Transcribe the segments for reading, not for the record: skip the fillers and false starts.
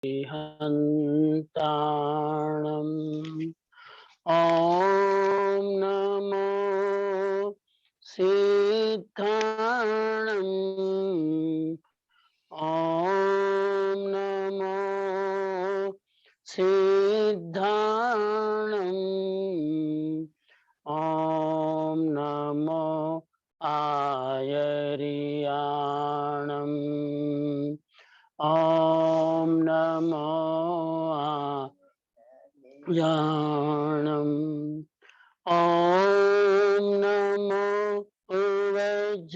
हन्ताणम् ॐ नमो सिद्धाणम् ॐ नमो सिद्धाणम् ॐ नमो आयर्याणम् ॐ नमो आयर्याणम् ॐ नमो उवज्जायाणम्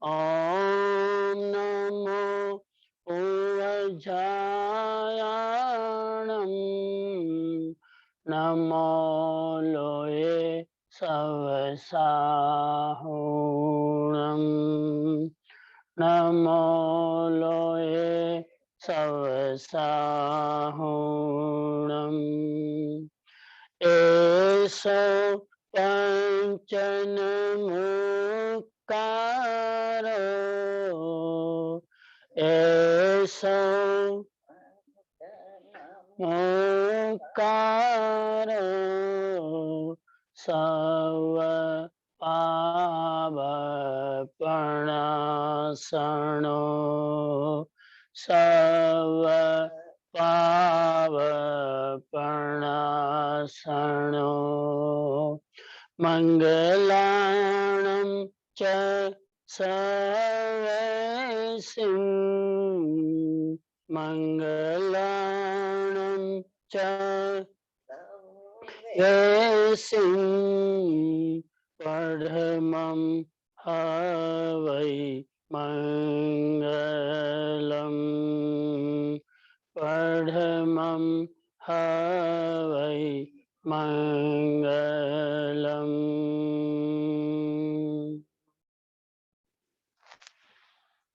ॐ नमो उवज्जायाणम् नमो लोये सवसाहुणम् नमो लोये सवसाहुणम् एषो पञ्चनमुक्कारो एषो मुक्कारो सव पावपणासनो सव पावपणासनो मंगलाणं च सर्वसिं मंगलाणं च सर्वसिं परमं हवै मंगलम् परमं हवै मंगलम्।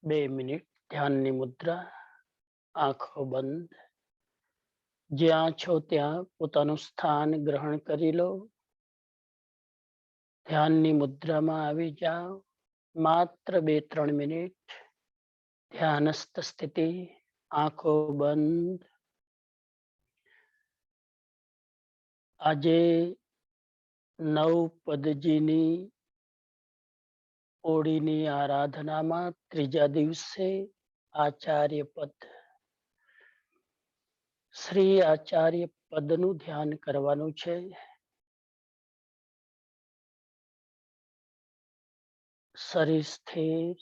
2 મિનિટ ધ્યાનની મુદ્રા, આંખો બંધ. જ્યાં છો ત્યાં પોતાનું સ્થાન ગ્રહણ કરી લો. ધ્યાનની મુદ્રામાં આવી જાઓ. માત્ર 2-3 મિનિટ ધ્યાનસ્થ સ્થિતિ, આંખો બંધ. આજે 9 પદજીની ઓળીની આરાધનામાં ત્રીજા દિવસે આચાર્ય પદ, શ્રી આચાર્ય પદનું ધ્યાન કરવાનું છે. શરીર સ્થિર,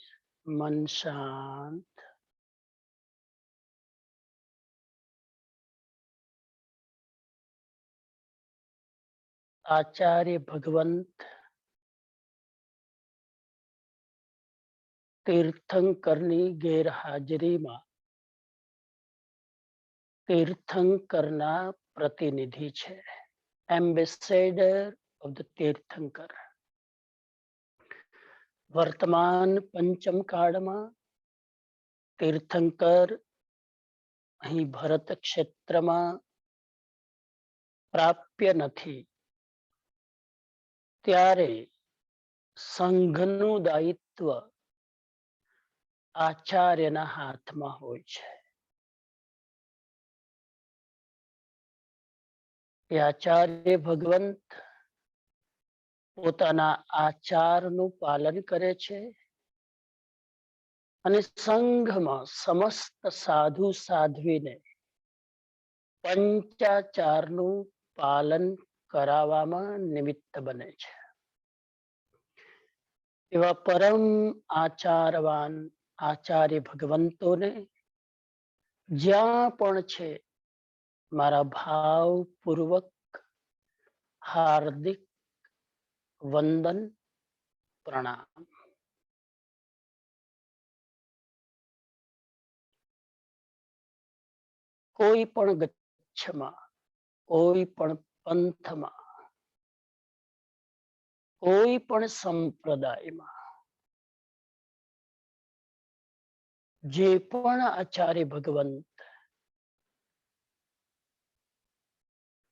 મન શાંત. આચાર્ય ભગવંત તીર્થંકરની ગેરહાજરીમાં તીર્થંકરના પ્રતિનિધિ છે. એમ્બેસેડર ઓફ ધ તીર્થંકર. વર્તમાન પંચમ કાળમાં તીર્થંકર અહીં ભરત ક્ષેત્રમાં પ્રાપ્ય નથી. ત્યારે સંઘનું દાયિત્વ આચાર્યના હાથમાં હોય છે. એ આચાર્ય ભગવંત પોતાના આચારનું પાલન કરે છે અને સંઘમાં સમસ્ત સાધુ સાધ્વીને પંચાચારનું પાલન કરાવવામાં નિમિત્ત બને છે. એવા પરમ આચારવાન આચાર્ય ભગવંતોને જ્યાં પણ છે મારા ભાવપૂર્વક હાર્દિક વંદન પ્રણામ. કોઈ પણ ગચ્છમાં, કોઈ પણ પંથમાં, કોઈ પણ સંપ્રદાયમાં જે પણ આચાર્ય ભગવંત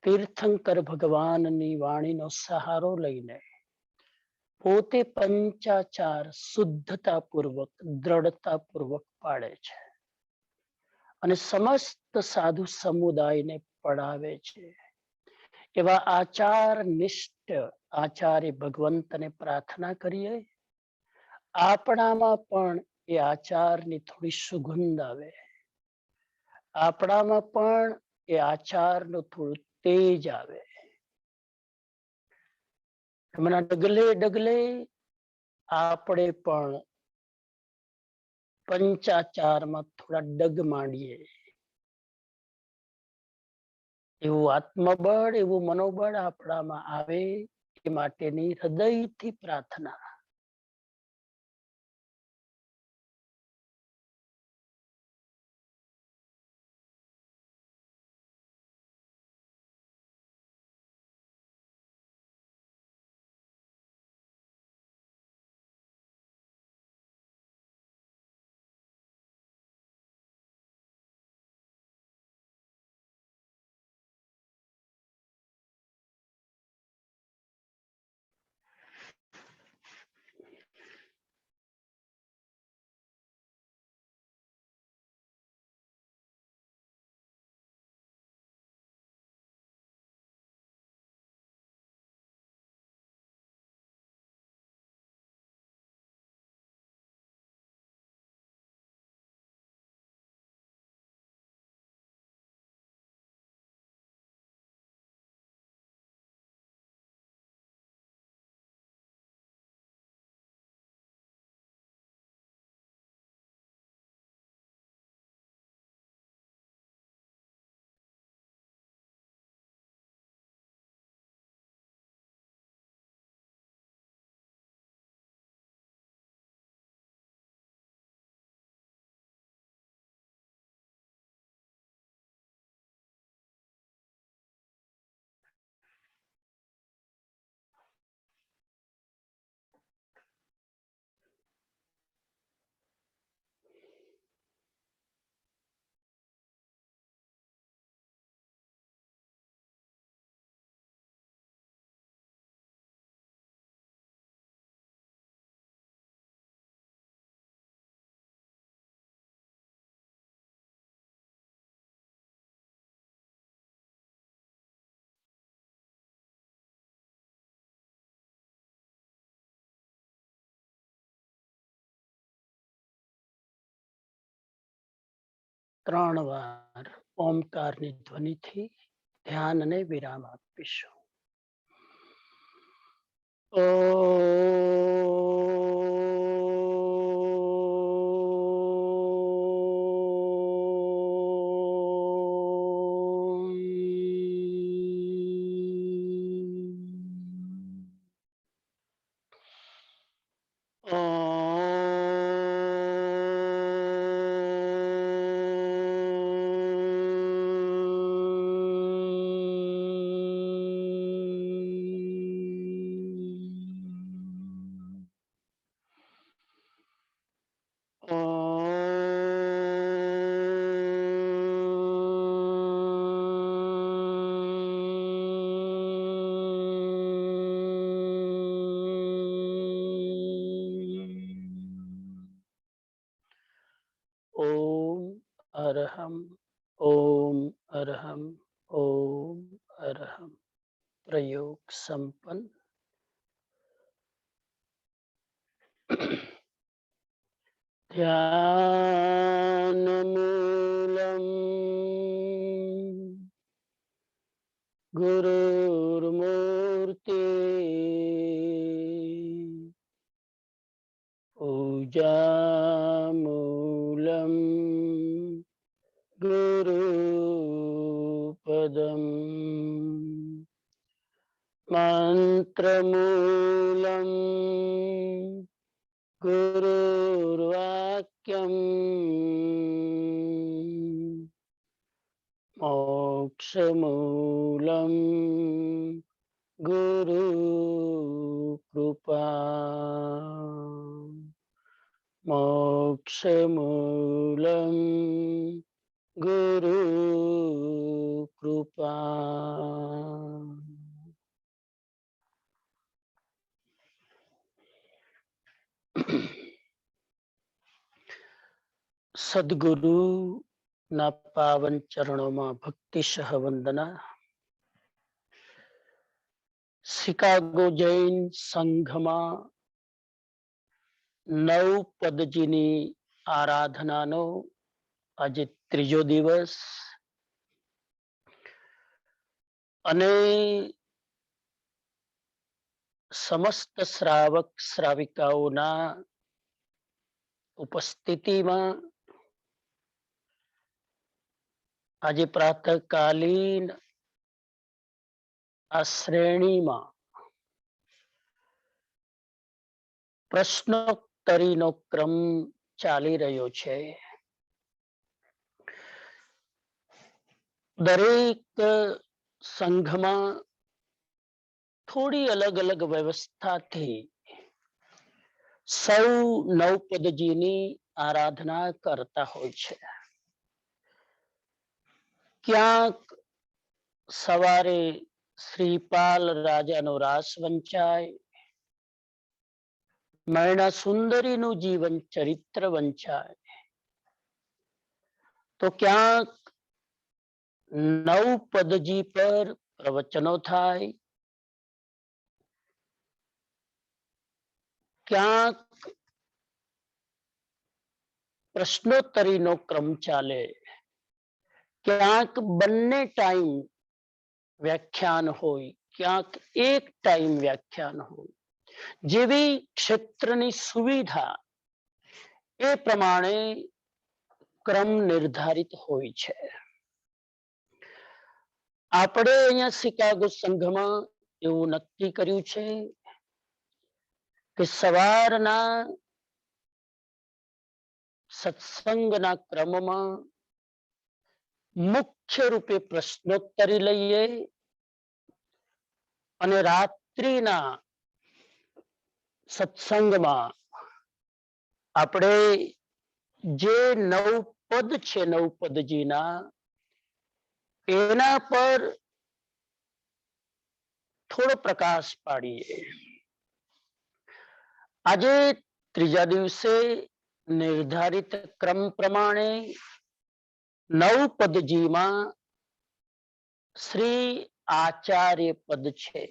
તીર્થંકર ભગવાનની વાણીનો સહારો લઈને પોતે પંચાચાર શુદ્ધતાપૂર્વક દ્રઢતાપૂર્વક પાળે છે અને સમસ્ત સાધુ સમુદાયને પડાવે છે. એવા આચાર નિષ્ઠ આચાર્ય ભગવંતને પ્રાર્થના કરીએ, આપણામાં પણ એ આચારની થોડી સુગંધ આવે, આપણામાં પણ એ આચારનું થોડું તેજ આવે. એમના ડગલે ડગલે આપણે પણ પંચાચારમાં થોડા ડગ માંડીએ. એવું આત્મબળ, એવું મનોબળ આપણામાં આવે એ માટેની હૃદયથી પ્રાર્થના. ત્રણ વાર ઓમકારની ધ્વનિથી ધ્યાનને વિરામ આપીશું. ओम अरहम, ओम अरहम, ओम अरहम. प्रयोग संपन्न. ध्यानमूलं गुरुर्मूर्ति पूजामूलं गुरुपदम् मंत्रमूलं गुरुर्वाक्यम् मोक्षमूलं गुरुकृपा मोक्षमूलं गुरुकृपा. સદગુરુ ના પાવન ચરણોમાં ભક્તિસહ વંદના. શિકાગો જૈન સંઘમાં નવ પદજીની આરાધનાનો આજે ત્રીજો દિવસ અને સમસ્ત શ્રાવક શ્રાવિકાઓના ઉપસ્થિતિમાં આજે પ્રાતઃકાલીન આ શ્રેણીમાં પ્રશ્નોત્તરીનો ક્રમ ચાલી રહ્યો છે. દરેક સંઘમાં થોડી અલગ અલગ વ્યવસ્થાથી સૌ નવપદજીની આરાધના કરતા હોય છે. ક્યાંક સવારે શ્રીપાલ રાજાનો રાસ વંચાય, મૈણા સુંદરીનું જીવન ચરિત્ર વંચાય, તો ક્યાંક નવપદજી પર પ્રવચનો થાય, ક્યાંક પ્રશ્નોત્તરીનો ક્રમ ચાલે, ક્યાંક બંને ટાઈમ વ્યાખ્યાન હોય, ક્યાંક એક ટાઈમ વ્યાખ્યાન હોય. જેવી ક્ષેત્રની સુવિધા એ પ્રમાણે ક્રમ નિર્ધારિત હોય છે. આપણે અહીંયા શિકાગો સંઘમાં એવું નક્કી કર્યું છે કે સવારના સત્સંગના ક્રમમાં મુખ્ય રૂપે પ્રશ્નોત્તરી લઈએ અને રાત્રિના સત્સંગમાં આપણે જે નવપદ છે નવપદજીના એના પર થોડો પ્રકાશ પાડીએ. આજે ત્રીજા દિવસે નિર્ધારિત ક્રમ પ્રમાણે નવપદજીમાં શ્રી આચાર્ય પદ છે,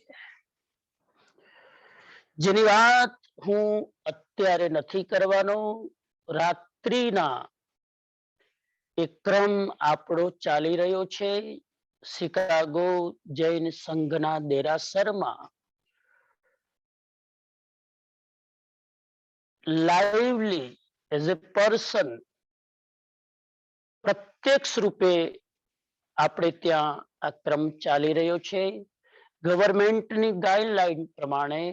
જેની વાત હું અત્યારે નથી કરવાનો. રાત્રિના એક ક્રમ આપણો ચાલી રહ્યો છે. શિકાગો જૈન સંઘના દેરાસરમાં લાઇવલી એઝ એ પર્સન પ્રત્યક્ષ રૂપે આપણે ત્યાં આ ક્રમ ચાલી રહ્યો છે. ગવર્મેન્ટની ગાઈડલાઈન પ્રમાણે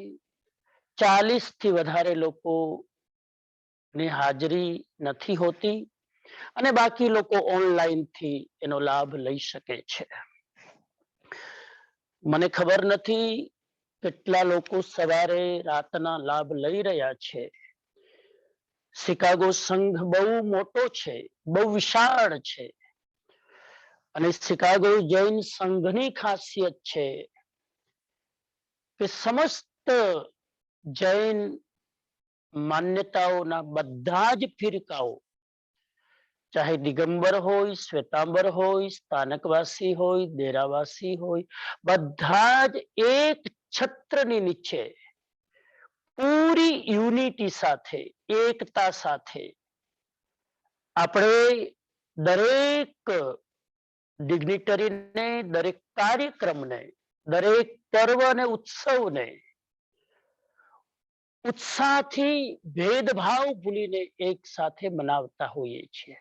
40 થી વધારે લોકોની હાજરી નથી હોતી અને બાકી લોકો ઓનલાઈન થી એનો લાભ લઈ શકે છે. મને ખબર નથી કેટલા લોકો સવારે રાતના લાભ લઈ રહ્યા છે. શિકાગો સંઘ બહુ મોટો છે, બહુ વિશાળ છે અને શિકાગો જૈન સંઘની ખાસિયત છે કે સમસ્ત જૈન માન્યતાઓના બધા જ ફિરકાઓ, ચાહે દિગંબર હોય, શ્વેતાંબર હોય, સ્થાનકવાસી હોય, દેરાવાસી હોય, બધા જ એક છત્રની નીચે પૂરી યુનિટી સાથે, એકતા સાથે આપણે દરેક ડિગ્નિટરીને, દરેક કાર્યક્રમને, દરેક પર્વ અને ઉત્સવને ઉત્સાહથી ભેદભાવ ભૂલીને એક સાથે મનાવતા હોઈએ છીએ.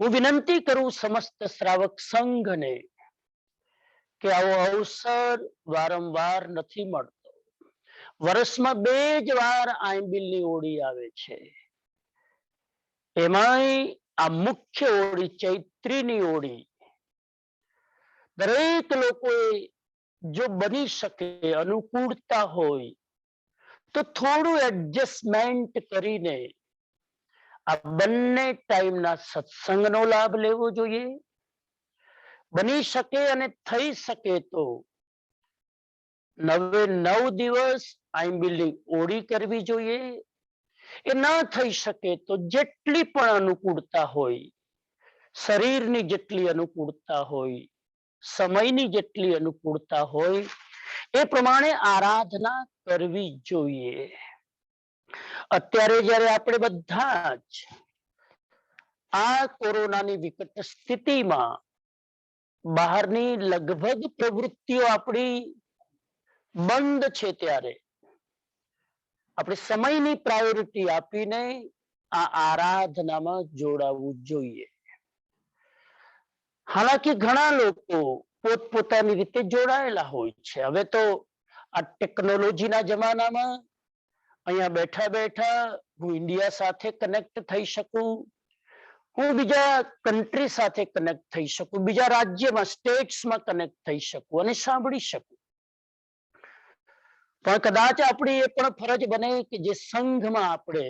હું વિનંતી કરું સમસ્ત શ્રાવક સંઘને કે આવો અવસર વારંવાર નથી મળતો. વર્ષમાં 2 જ વાર આંબિલની ઓળી આવે છે. એમાંય આ મુખ્ય ઓળી ચૈત્રીની ઓળી દરેક લોકોએ જો બની શકે, અનુકૂળતા હોય તો થોડું એડજસ્ટમેન્ટ કરીને આ બંને ટાઈમના સત્સંગનો લાભ લેવો જોઈએ. બની શકે અને થઈ શકે તો નવે 9 દિવસ આંબીલની ઓળી કરવી જોઈએ. એ ના થઈ શકે તો જેટલી પણ અનુકૂળતા હોય, શરીરની જેટલી અનુકૂળતા હોય, સમયની જેટલી અનુકૂળતા હોય, એ પ્રમાણે આરાધના કરવી જોઈએ. અત્યારે જ્યારે આપણે બધા જ આ કોરોનાની વિકટ સ્થિતિમાં બહારની લગભગ પ્રવૃત્તિઓ આપણી બંધ છે, ત્યારે આપણે સમયની પ્રાયોરિટી આપીને આ આરાધનામાં જોડાવું જોઈએ. હાલાકી ઘણા લોકો પોતપોતાની રીતે જોડાયેલા હોય છે. હવે તો આ ટેકનોલોજીના જમાનામાં અહીંયા બેઠા બેઠા હું ઇન્ડિયા સાથે કનેક્ટ થઈ શકું, હું બીજા કન્ટ્રી સાથે કનેક્ટ થઈ શકું, બીજા રાજ્યમાં સ્ટેટ્સમાં કનેક્ટ થઈ શકું અને સાંભળી શકું. પણ કદાચ આપણી એ પણ ફરજ બને કે જે સંઘમાં આપણે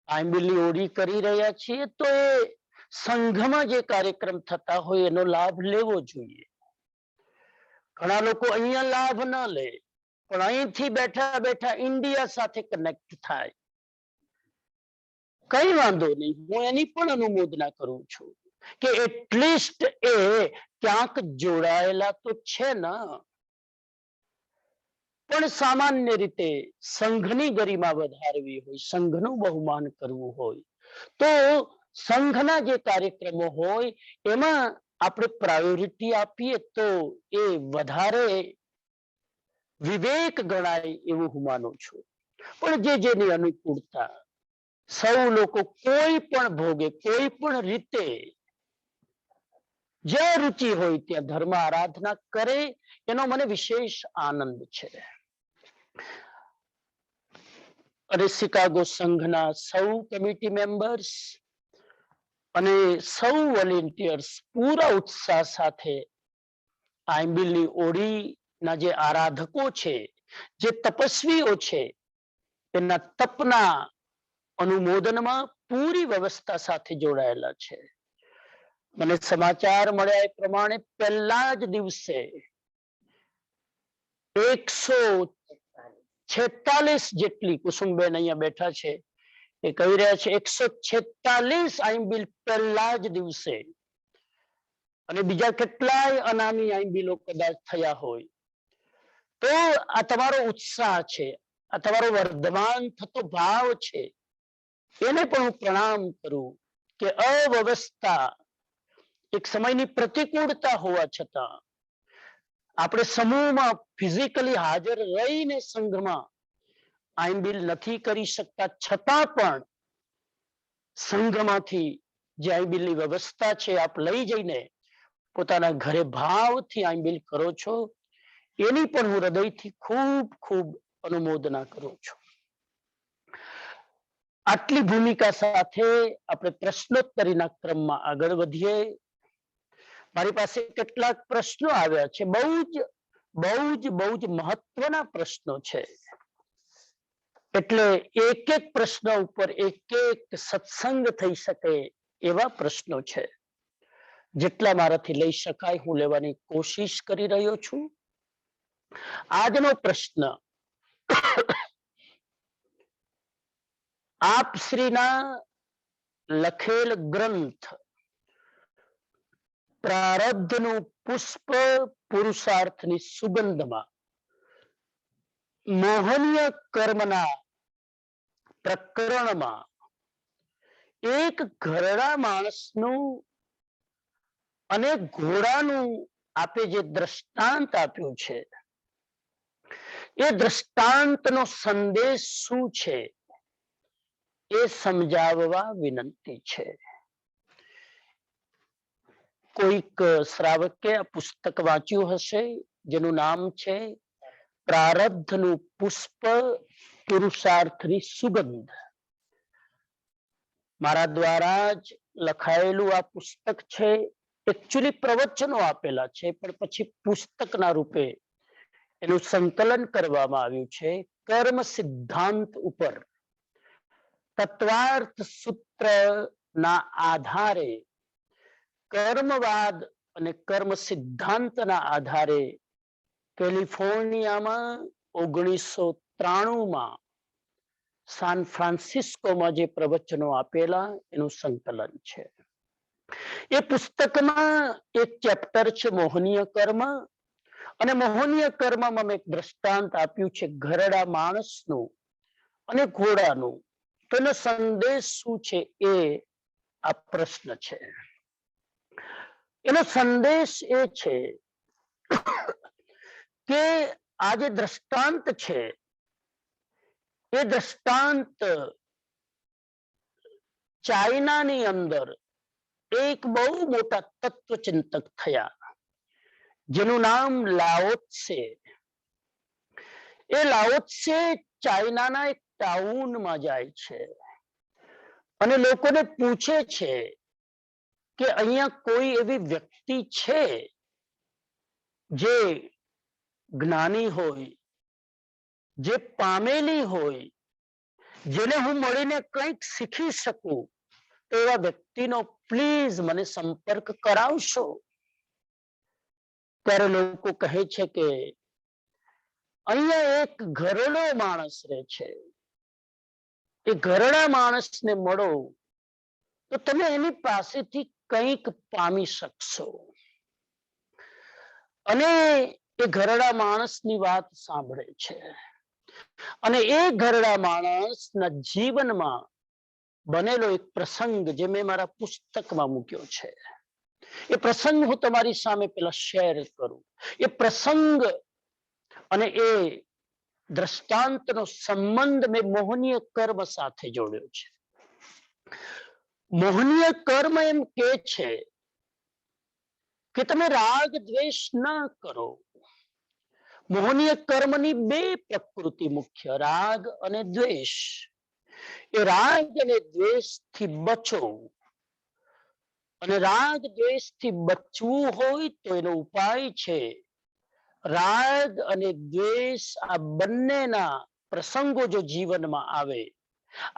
આંબીલની ઓળી કરી રહ્યા છીએ, તો એ સંઘમાં જે કાર્યક્રમ થતા હોય એનો લાભ લેવો જોઈએ. ઘણા લોકો અહીંયા લાભ ન લે, પણ અહીંથી બેઠા બેઠા ઇન્ડિયા સાથે કનેક્ટ થાય. કઈ વાંધો નહીં, હું એની પણ અનુમોદના કરું છું કે એટલીસ્ટ એ ક્યાંક જોડાયેલા તો છે ને. પણ સામાન્ય રીતે સંઘની ગરિમા વધારવી હોય, સંઘનું બહુમાન કરવું હોય, તો સંઘના જે કાર્યક્રમો હોય એમાં આપણે પ્રાયોરિટી આપીએ તો એ વધારે વિવેક ગણાય એવું હું માનું છું. પણ જેની અનુકૂળતા, સૌ લોકો કોઈ પણ ભોગે, કોઈ પણ રીતે, જ્યાં રુચિ હોય ત્યાં ધર્મ આરાધના કરે, એનો મને વિશેષ આનંદ છે. અને શિકાગો સંઘના સૌ કમિટી મેમ્બર્સ અને સૌ વોલેન્ટિયર્સ પૂરા ઉત્સાહ સાથે આંબીલની ઓળીના જે આરાધકો છે, જે તપસ્વીઓ છે, એના તપના અનુમોદનમાં પૂરી વ્યવસ્થા સાથે જોડાયેલા છે. મને સમાચાર મળ્યા એ પ્રમાણે પહેલા જ દિવસે 146 જેટલી, કુસુમબેન અહીંયા બેઠા છે એ કહી રહ્યા છે 146 આંબીલ પહેલા જ દિવસે, અને બીજા કેટલાય અનામી આંબીલો કદાચ થયા હોય. તો આ તમારો ઉત્સાહ છે, આ તમારો વર્ધમાન થતો ભાવ છે, એને પણ હું પ્રણામ કરું કે અવ્યવસ્થા, એક સમયની પ્રતિકૂળતા હોવા છતાં આપણે સમૂહમાં ફિઝિકલી હાજર રહીને સંઘમાં આંબીલ નથી કરી શકતા, છતાં પણ સંઘમાંથી જે આંબીલની વ્યવસ્થા છે આપ લઈ જઈને પોતાના ઘરે ભાવથી આંબીલ કરો છો, એની પણ હું હૃદયથી ખૂબ ખૂબ અનુમોદના કરું છું. આટલી ભૂમિકા સાથે આપણે પ્રશ્નોત્તરીના ક્રમમાં આગળ વધીએ. મારી પાસે કેટલાક પ્રશ્નો આવ્યા છે, બહુ જ મહત્વના પ્રશ્નો છે. એટલે એક એક પ્રશ્ન ઉપર એક એક સત્સંગ થઈ શકે એવા પ્રશ્નો છે. જેટલા મારાથી લઈ શકાય હું લેવાની કોશિશ કરી રહ્યો છું. આજનો પ્રશ્ન આપશ્રીના લખેલ ગ્રંથ પ્રારબ્ધનું પુષ્પ પુરુષાર્થની સુગંધમાં મોહનીય કર્મના પ્રકરણમાં એક ઘરડા માણસનું અને ઘોડાનું આપે જે દ્રષ્ટાંત આપ્યું છે, એ દ્રષ્ટાંતનો સંદેશ શું છે એ સમજાવવા વિનંતી છે. કોઈક શ્રાવકે આ પુસ્તક વાંચ્યું હશે જેનું નામ છે પ્રારબ્ધનું પુષ્પ પુરુષાર્થની સુગંધ. મારા દ્વારા જ લખાયેલું આ પુસ્તક છે. એકચ્યુઅલી પ્રવચનો આપેલા છે, પણ પછી પુસ્તકના રૂપે એનું સંકલન કરવામાં આવ્યું છે. કર્મ સિદ્ધાંત ઉપર તત્વાર્થ સૂત્રના આધારે, કર્મવાદ અને કર્મ સિદ્ધાંતના આધારે કેલિફોર્નિયામાં 1993માં સાન ફ્રાન્સિસ્કોમાં જે પ્રવચનો આપેલા એનું સંકલન છે. એ પુસ્તકમાં એક ચેપ્ટર છે મોહનીય કર્મ, અને મોહનીય કર્મમાં મેં એક દ્રષ્ટાંત આપ્યું છે ઘરડા માણસનું અને ઘોડાનું. તો એનો સંદેશ શું છે એ આ પ્રશ્ન છે. એનો સંદેશ એ છે કે આ જે દ્રષ્ટાંત છે એ દ્રષ્ટાંત ચાઇનાની અંદર એક બહુ મોટા તત્વચિંતક થયા જેનું નામ લાઓ ત્સે. એ લાઓ ત્સે ચાઇનાના એક ટાઉનમાં જાય છે અને લોકોને પૂછે છે કે અહીંયા કોઈ એવી વ્યક્તિ છે જે જ્ઞાની હોય, જે પામેલી હોય, જેને હું મળીને કંઈક શીખી શકું, તો એવા વ્યક્તિનો પ્લીઝ મને સંપર્ક કરાવશો. ત્યારે લોકો કહે છે કે અહીંયા એક ઘરડો માણસ રહે છે, એ ઘરડા માણસને મળો તો તમે એની પાસેથી કંઈક પામી શકશો. અને એ ઘરડા માણસની વાત સાંભળે છે અને એ ઘરડા માણસના જીવનમાં બનેલો એક પ્રસંગ જે મેં મારા પુસ્તકમાં મૂક્યો છે, એ પ્રસંગ હું તમારી સામે પેલા શેર કરું. એ પ્રસંગ અને એ દ્રષ્ટાંતનો સંબંધ મેં મોહનીય કર્મ સાથે જોડ્યો છે. મોહનીય કર્મ એમ કે છે કે તમે રાગ દ્વેષ ના કરો. મોહનીય કર્મની બે પ્રકૃતિ મુખ્ય, રાગ અને દ્વેષ. એ રાગ અને દ્વેષથી બચો, અને રાગ દ્વેષથી બચવું હોય તો એનો ઉપાય છે રાગ અને દ્વેષ આ બંનેના પ્રસંગો જો જીવનમાં આવે,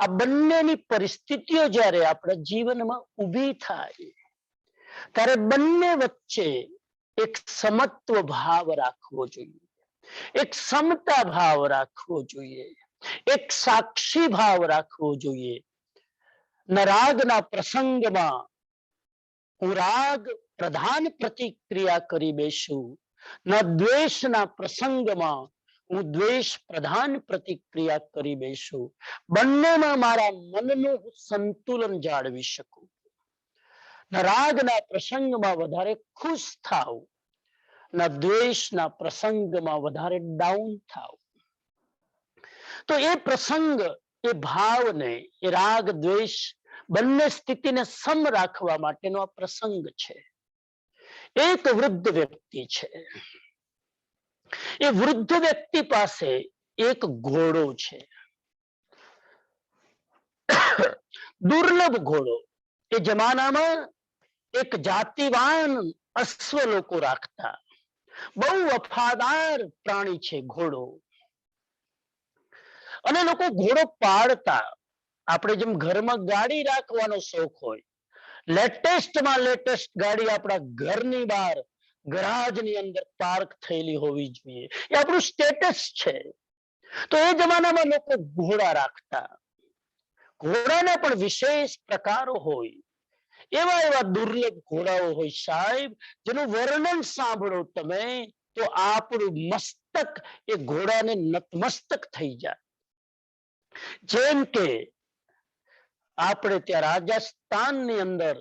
આ બંનેની પરિસ્થિતિઓ જ્યારે આપણા જીવનમાં ઊભી થાય ત્યારે બંને વચ્ચે એક સમત્વ ભાવ રાખવો જોઈએ, એક સમતા ભાવ રાખવો જોઈએ, એક સાક્ષી ભાવ રાખવો જોઈએ. ન રાગના પ્રસંગમાં હું રાગ પ્રધાન પ્રતિક્રિયા કરી બેસું, ન દ્વેષના પ્રસંગમાં હું દ્વેષ પ્રધાન પ્રતિક્રિયા કરી બેસું. બંનેમાં મારા મનનું સંતુલન જાળવી શકું. ન રાગના પ્રસંગમાં વધારે ખુશ થાવ, ન દ્વેષના પ્રસંગમાં વધારે ડાઉન થાવ. તો એ પ્રસંગ, એ ભાવને, એ રાગ દ્વેષ બંને સ્થિતિને સમ રાખવા માટેનો આ પ્રસંગ છે. એક વૃદ્ધ વ્યક્તિ છે, એ વૃદ્ધ વ્યક્તિ પાસે એક ઘોડો છે, દુર્લભ ઘોડો. એ જમાનામાં એક જાતિવાન અશ્વ લોકો રાખતા, બહુ વફાદાર પ્રાણી છે ઘોડો. અને લોકો ઘોડો પાળતા. આપણે જેમ ઘરમાં ગાડી રાખવાનો શોખ હોય, લેટેસ્ટમાં લેટેસ્ટ ગાડી આપણા ઘરની બહાર ગરાજની અંદર પાર્ક થયેલી હોવી જોઈએ, એ આપણું સ્ટેટસ છે. તો એ જમાનામાં લોકો ઘોડા રાખતા. ઘોડાના પણ વિશેષ પ્રકારો હોય. એવા એવા દુર્લભ ઘોડાઓ હોય સાહેબ, જેનું વર્ણન સાંભળો તમે તો આપણું મસ્તક એ ઘોડાને નતમસ્તક થઈ જાય. જેમ કે આપણે ત્યાં રાજસ્થાનની અંદર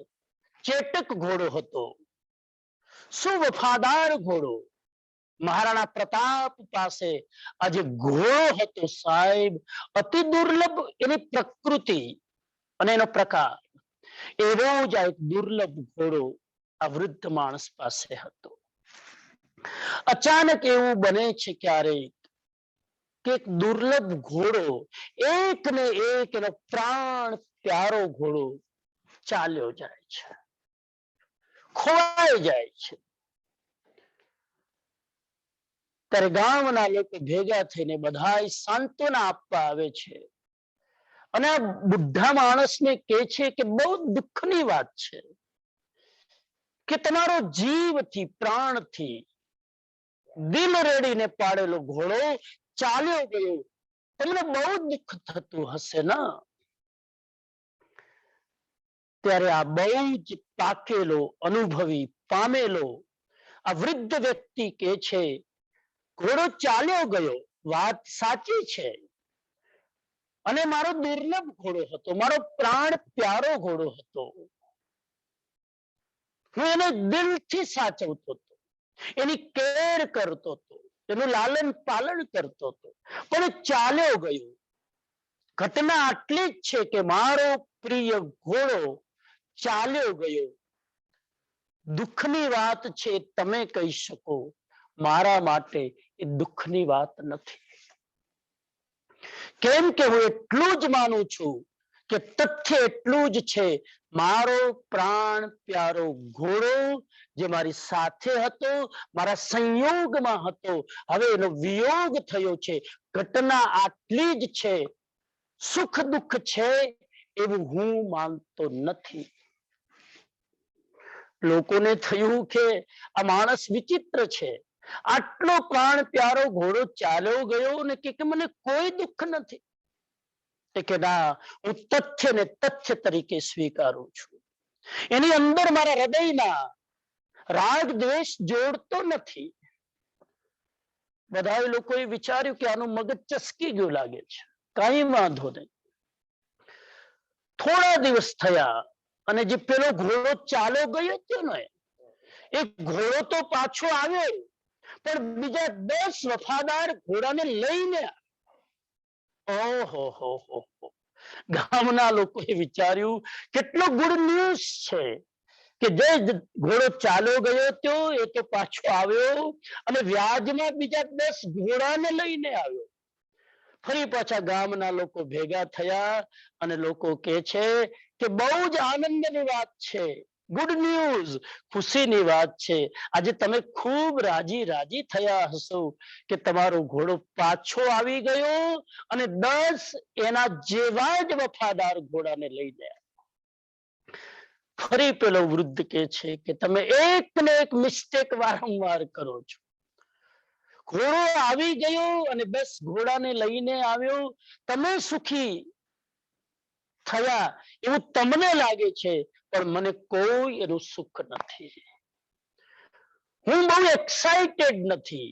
ચેટક ઘોડો હતો, શું વફાદાર ઘોડો. મહારાણા પ્રતાપ પાસે આ જે ઘોડો હતો સાહેબ, અતિ દુર્લભ એની પ્રકૃતિ અને એનો પ્રકાર. એવો જ આ એક દુર્લભ ઘોડો આ વૃદ્ધ માણસ પાસે હતો. અચાનક એવું બને છે ક્યારેક કે એક દુર્લભ ઘોડો, એક ને એક એનો પ્રાણ પ્યારો ઘોડો ચાલ્યો જાય છે, ખોવાઈ જાય છે. ત્યારે ગામના લોકો ભેગા થઈને બધા સાંત્વના આપવા આવે છે અને આ બુઢા માણસને કહે છે કે બહુ દુઃખની વાત છે કે તમારો જીવથી પ્રાણથી દિલ રેડીને પાડેલો ઘોડો ચાલ્યો ગયો. તમને બહુ દુઃખ થતું હશે ને? ત્યારે આ બહુ જ પાકેલો, અનુભવી, પામેલો આ વૃદ્ધ વ્યક્તિ કે છે, ઘોડો ચાલ્યો ગયો, વાત સાચી છે, અને મારો દુર્લભ ઘોડો હતો, મારો પ્રાણ પ્યારો ઘોડો હતો. હું એને દિલથી સાચવતો હતો, એની કેર કરતો હતો, એનું લાલન પાલન કરતો હતો, પણ ચાલ્યો ગયો. ઘટના આટલી જ છે કે મારો પ્રિય ઘોડો ચાલ્યો ગયો. દુઃખની વાત છે, તમે કહી શકો, મારા માટે એ દુઃખની વાત નથી. કેમ કે હું એટલું જ માનું છું કે તથ્ય એટલું જ છે, મારો પ્રાણ પ્યારો ઘોડો જે મારી સાથે હતો, મારા સંયોગમાં હતો, હવે એનો વિયોગ થયો છે. ઘટના આટલી જ છે. સુખ દુઃખ છે એવું હું માનતો નથી. લોકોને થયું કે આ માણસ વિચિત્ર છે, આટલો પ્રાણ પ્યારો ઘોડો ચાલ્યો ગયો ને કે મને કોઈ દુઃખ નથી. કે ના, હું તથ્યને તથ્ય તરીકે સ્વીકારું છું. એની અંદર મારા હૃદયમાં રાગ દ્વેષ જોડતો નથી. બધા લોકોએ વિચાર્યું કે આનું મગજ ચસકી ગયું લાગે છે. કઈ વાંધો નહીં. થોડા દિવસ થયા અને જે પેલો ઘોડો ચાલો ગયો હતો ને, એ ઘોડો તો પાછો આવ્યો, પણ બીજા 10 વફાદાર ઘોડાને લઈને. ઓહો, ગામના લોકોએ વિચાર્યું કેટલો ગુડ ન્યૂઝ છે કે જે ઘોડો ચાલો ગયો હતો એ તો પાછો આવ્યો, અને વ્યાજમાં બીજા 10 ઘોડાને લઈને આવ્યો. ફરી પાછા ગામના લોકો ભેગા થયા અને લોકો કહે છે કે બહુ જ આનંદની વાત છે, ગુડ ન્યૂઝ, ખુશીની વાત છે. આજે તમે ખૂબ રાજી થયા હશો કે તમારો ઘોડો પાછો આવી ગયો અને 10 એના જેવા જ વફાદાર ઘોડાને લઈને. ફરી પેલો વૃદ્ધ કે છે કે તમે એક ને એક મિસ્ટેક વારંવાર કરો છો. ઘોડો આવી ગયો અને 10 ઘોડાને લઈને આવ્યો, તમે સુખી થયા એવું તમને લાગે છે, પણ મને કોઈ એનું સુખ નથી. હું બહુ એક્સાઇટેડ નથી.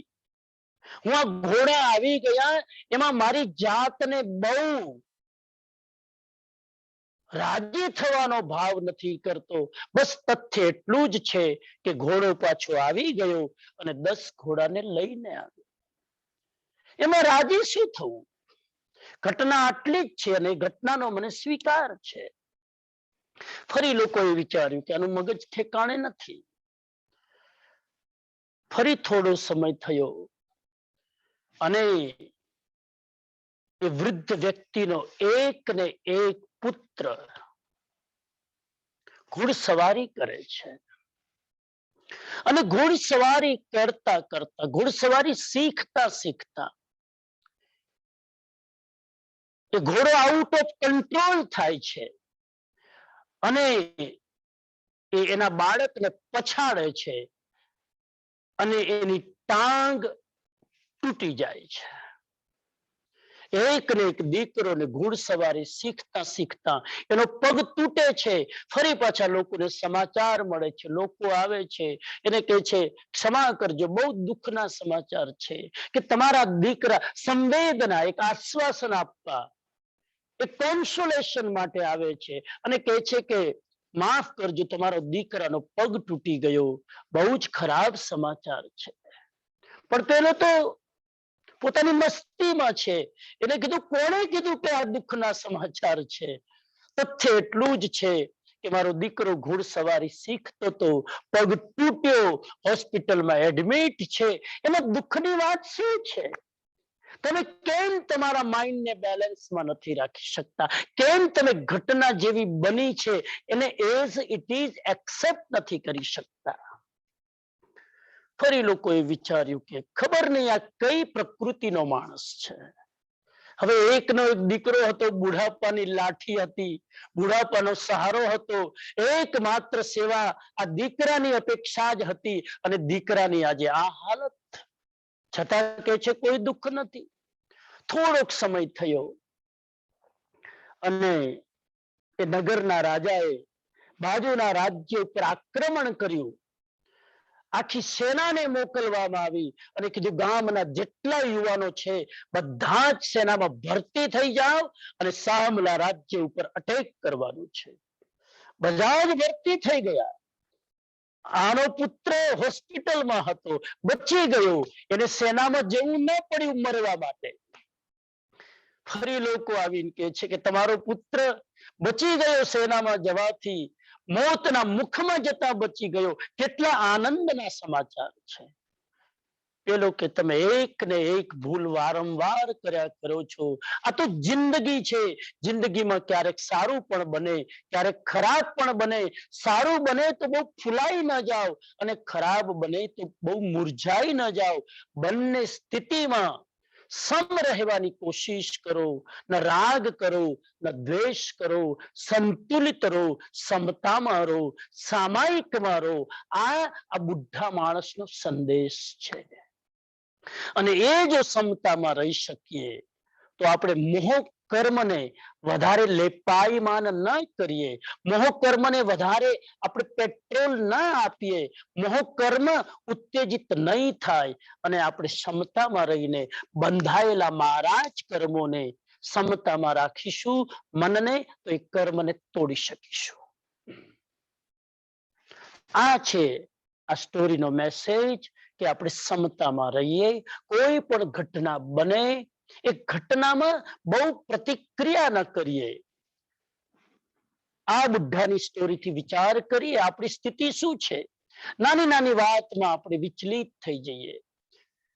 હું આ ઘોડા આવી ગયા એમાં મારી જાતને બહુ રાજી થવાનો ભાવ નથી કરતો. બસ તથ્ય એટલું જ છે કે ઘોડો પાછો આવી ગયો અને 10 ઘોડાને લઈને આવ્યો. એમાં રાજી શું થવું? ઘટના આટલી જ છે અને ઘટનાનો મને સ્વીકાર છે. ફરી લોકોએ વિચાર્યું કે આનું મગજ ઠેકાણે નથી. ફરી થોડો સમય થયો અને એ વૃદ્ધ વ્યક્તિનો એક ને એક પુત્ર ઘોડસવારી કરે છે. અને ઘોડસવારી કરતા કરતા, ઘોડસવારી શીખતા એ ઘોડો આઉટ ઓફ કંટ્રોલ થાય છે અને એ એના બાળકને પછાડે છે અને એની ટાંગ તૂટી જાય છે. એક ને એક દીકરોને ઘોડસવારી શીખતા એનો પગ તૂટે છે. ફરી પાછા લોકોને સમાચાર મળે છે, લોકો આવે છે, એને કહે છે ક્ષમા કરજો, બહુ દુઃખના સમાચાર છે કે તમારા દીકરા સંવેદના, એક આશ્વાસન આપવા, એક કોન્સોલેશન માટે આવે છે અને કહે છે કે માફ કરજો, તમારો દીકરાનો પગ તૂટી ગયો, બહુ જ ખરાબ સમાચાર છે. પણ પેલો તો પોતાની મસ્તીમાં છે. એને કીધું, કોણે કીધું કે આ દુઃખના સમાચાર છે? તથ્ય એટલું જ છે કે મારો દીકરો ઘોડસવારી શીખતો હતો, પગ તૂટ્યો, હોસ્પિટલમાં એડમિટ છે. એમાં દુઃખની વાત શું છે? તમે કેમ તમારા માઇન્ડને બેલેન્સમાં નથી રાખી શકતા? કેમ તમે ઘટના જેવી બની છે એને એઝ ઇટ ઇઝ એક્સેપ્ટ નથી કરી શકતા? ફરી લોકોએ વિચાર્યું કે ખબર નહીં આ કઈ પ્રકૃતિનો માણસ છે. હવે એકનો એક દીકરો હતો, બુઢાપાની લાઠી હતી, બુઢાપાનો સહારો હતો, એકમાત્ર સેવા આ દીકરાની અપેક્ષા જ હતી અને દીકરાની આજે આ હાલત. છતાં કે છે કોઈ દુઃખ નથી. થોડોક સમય થયો અને એ નગરના રાજાએ બાજુના રાજ્ય ઉપર આક્રમણ કર્યું. આખી સેનાને મોકલવામાં આવી અને કીધું ગામના જેટલા યુવાનો છે બધા જ સેનામાં ભરતી થઈ જાઓ અને સામલા રાજ્ય ઉપર અટેક કરવાનું છે. બધા જ ભરતી થઈ ગયા. આનો પુત્ર હોસ્પિટલમાં હતો, બચી ગયો. એને સેનામાં જવું ન પડ્યું મરવા માટે. ફરી લોકો આવીને કહે છે કે તમારો પુત્ર બચી ગયો સેનામાં જવાથી, મોતના મુખમાં જતા બચી ગયો. કેટલા આનંદના સમાચાર છે. પેલો કે તમે એક ને એક ભૂલ વારંવાર કર્યા કરો છો. આ તો જિંદગી છે. જિંદગીમાં ક્યારેક સારું પણ બને, ક્યારેક ખરાબ પણ બને. સારું બને તો બહુ ફૂલાઈ ન જાઓ અને ખરાબ બને તો બહુ મુરઝાઈ ન જાઓ. બંને સ્થિતિમાં સમ રહેવાની કોશિશ કરો. ન રાગ કરો, ન દ્વેષ કરો. સંતુલિત રહો, સમતામાં રહો, સામાયિકમાં રહો. આ બુઢા માણસનો સંદેશ છે. અને એ જો સમતામાં રહી શકીએ તો આપણે મોહ કર્મને વધારે લેપાયમાન ન કરીએ, મોહ કર્મને વધારે આપણે પેટ્રોલ ન આપીએ, મોહ કર્મ ઉત્તેજિત નહીં થાય અને આપણે ક્ષમતામાં રહીને બંધાયેલા મારા જ કર્મોને સમતામાં રાખીશું મનને, તો એ કર્મને તોડી શકીશું. આ છે આ સ્ટોરીનો મેસેજ કે આપણે સમતામાં રહીએ. કોઈ પણ ઘટના બને એ ઘટનામાં બહુ પ્રતિક્રિયા ન કરીએ. આ બુઢાની સ્ટોરીથી વિચાર કરીએ આપણી સ્થિતિ શું છે. નાની નાની વાતમાં આપણે વિચલિત થઈ જઈએ.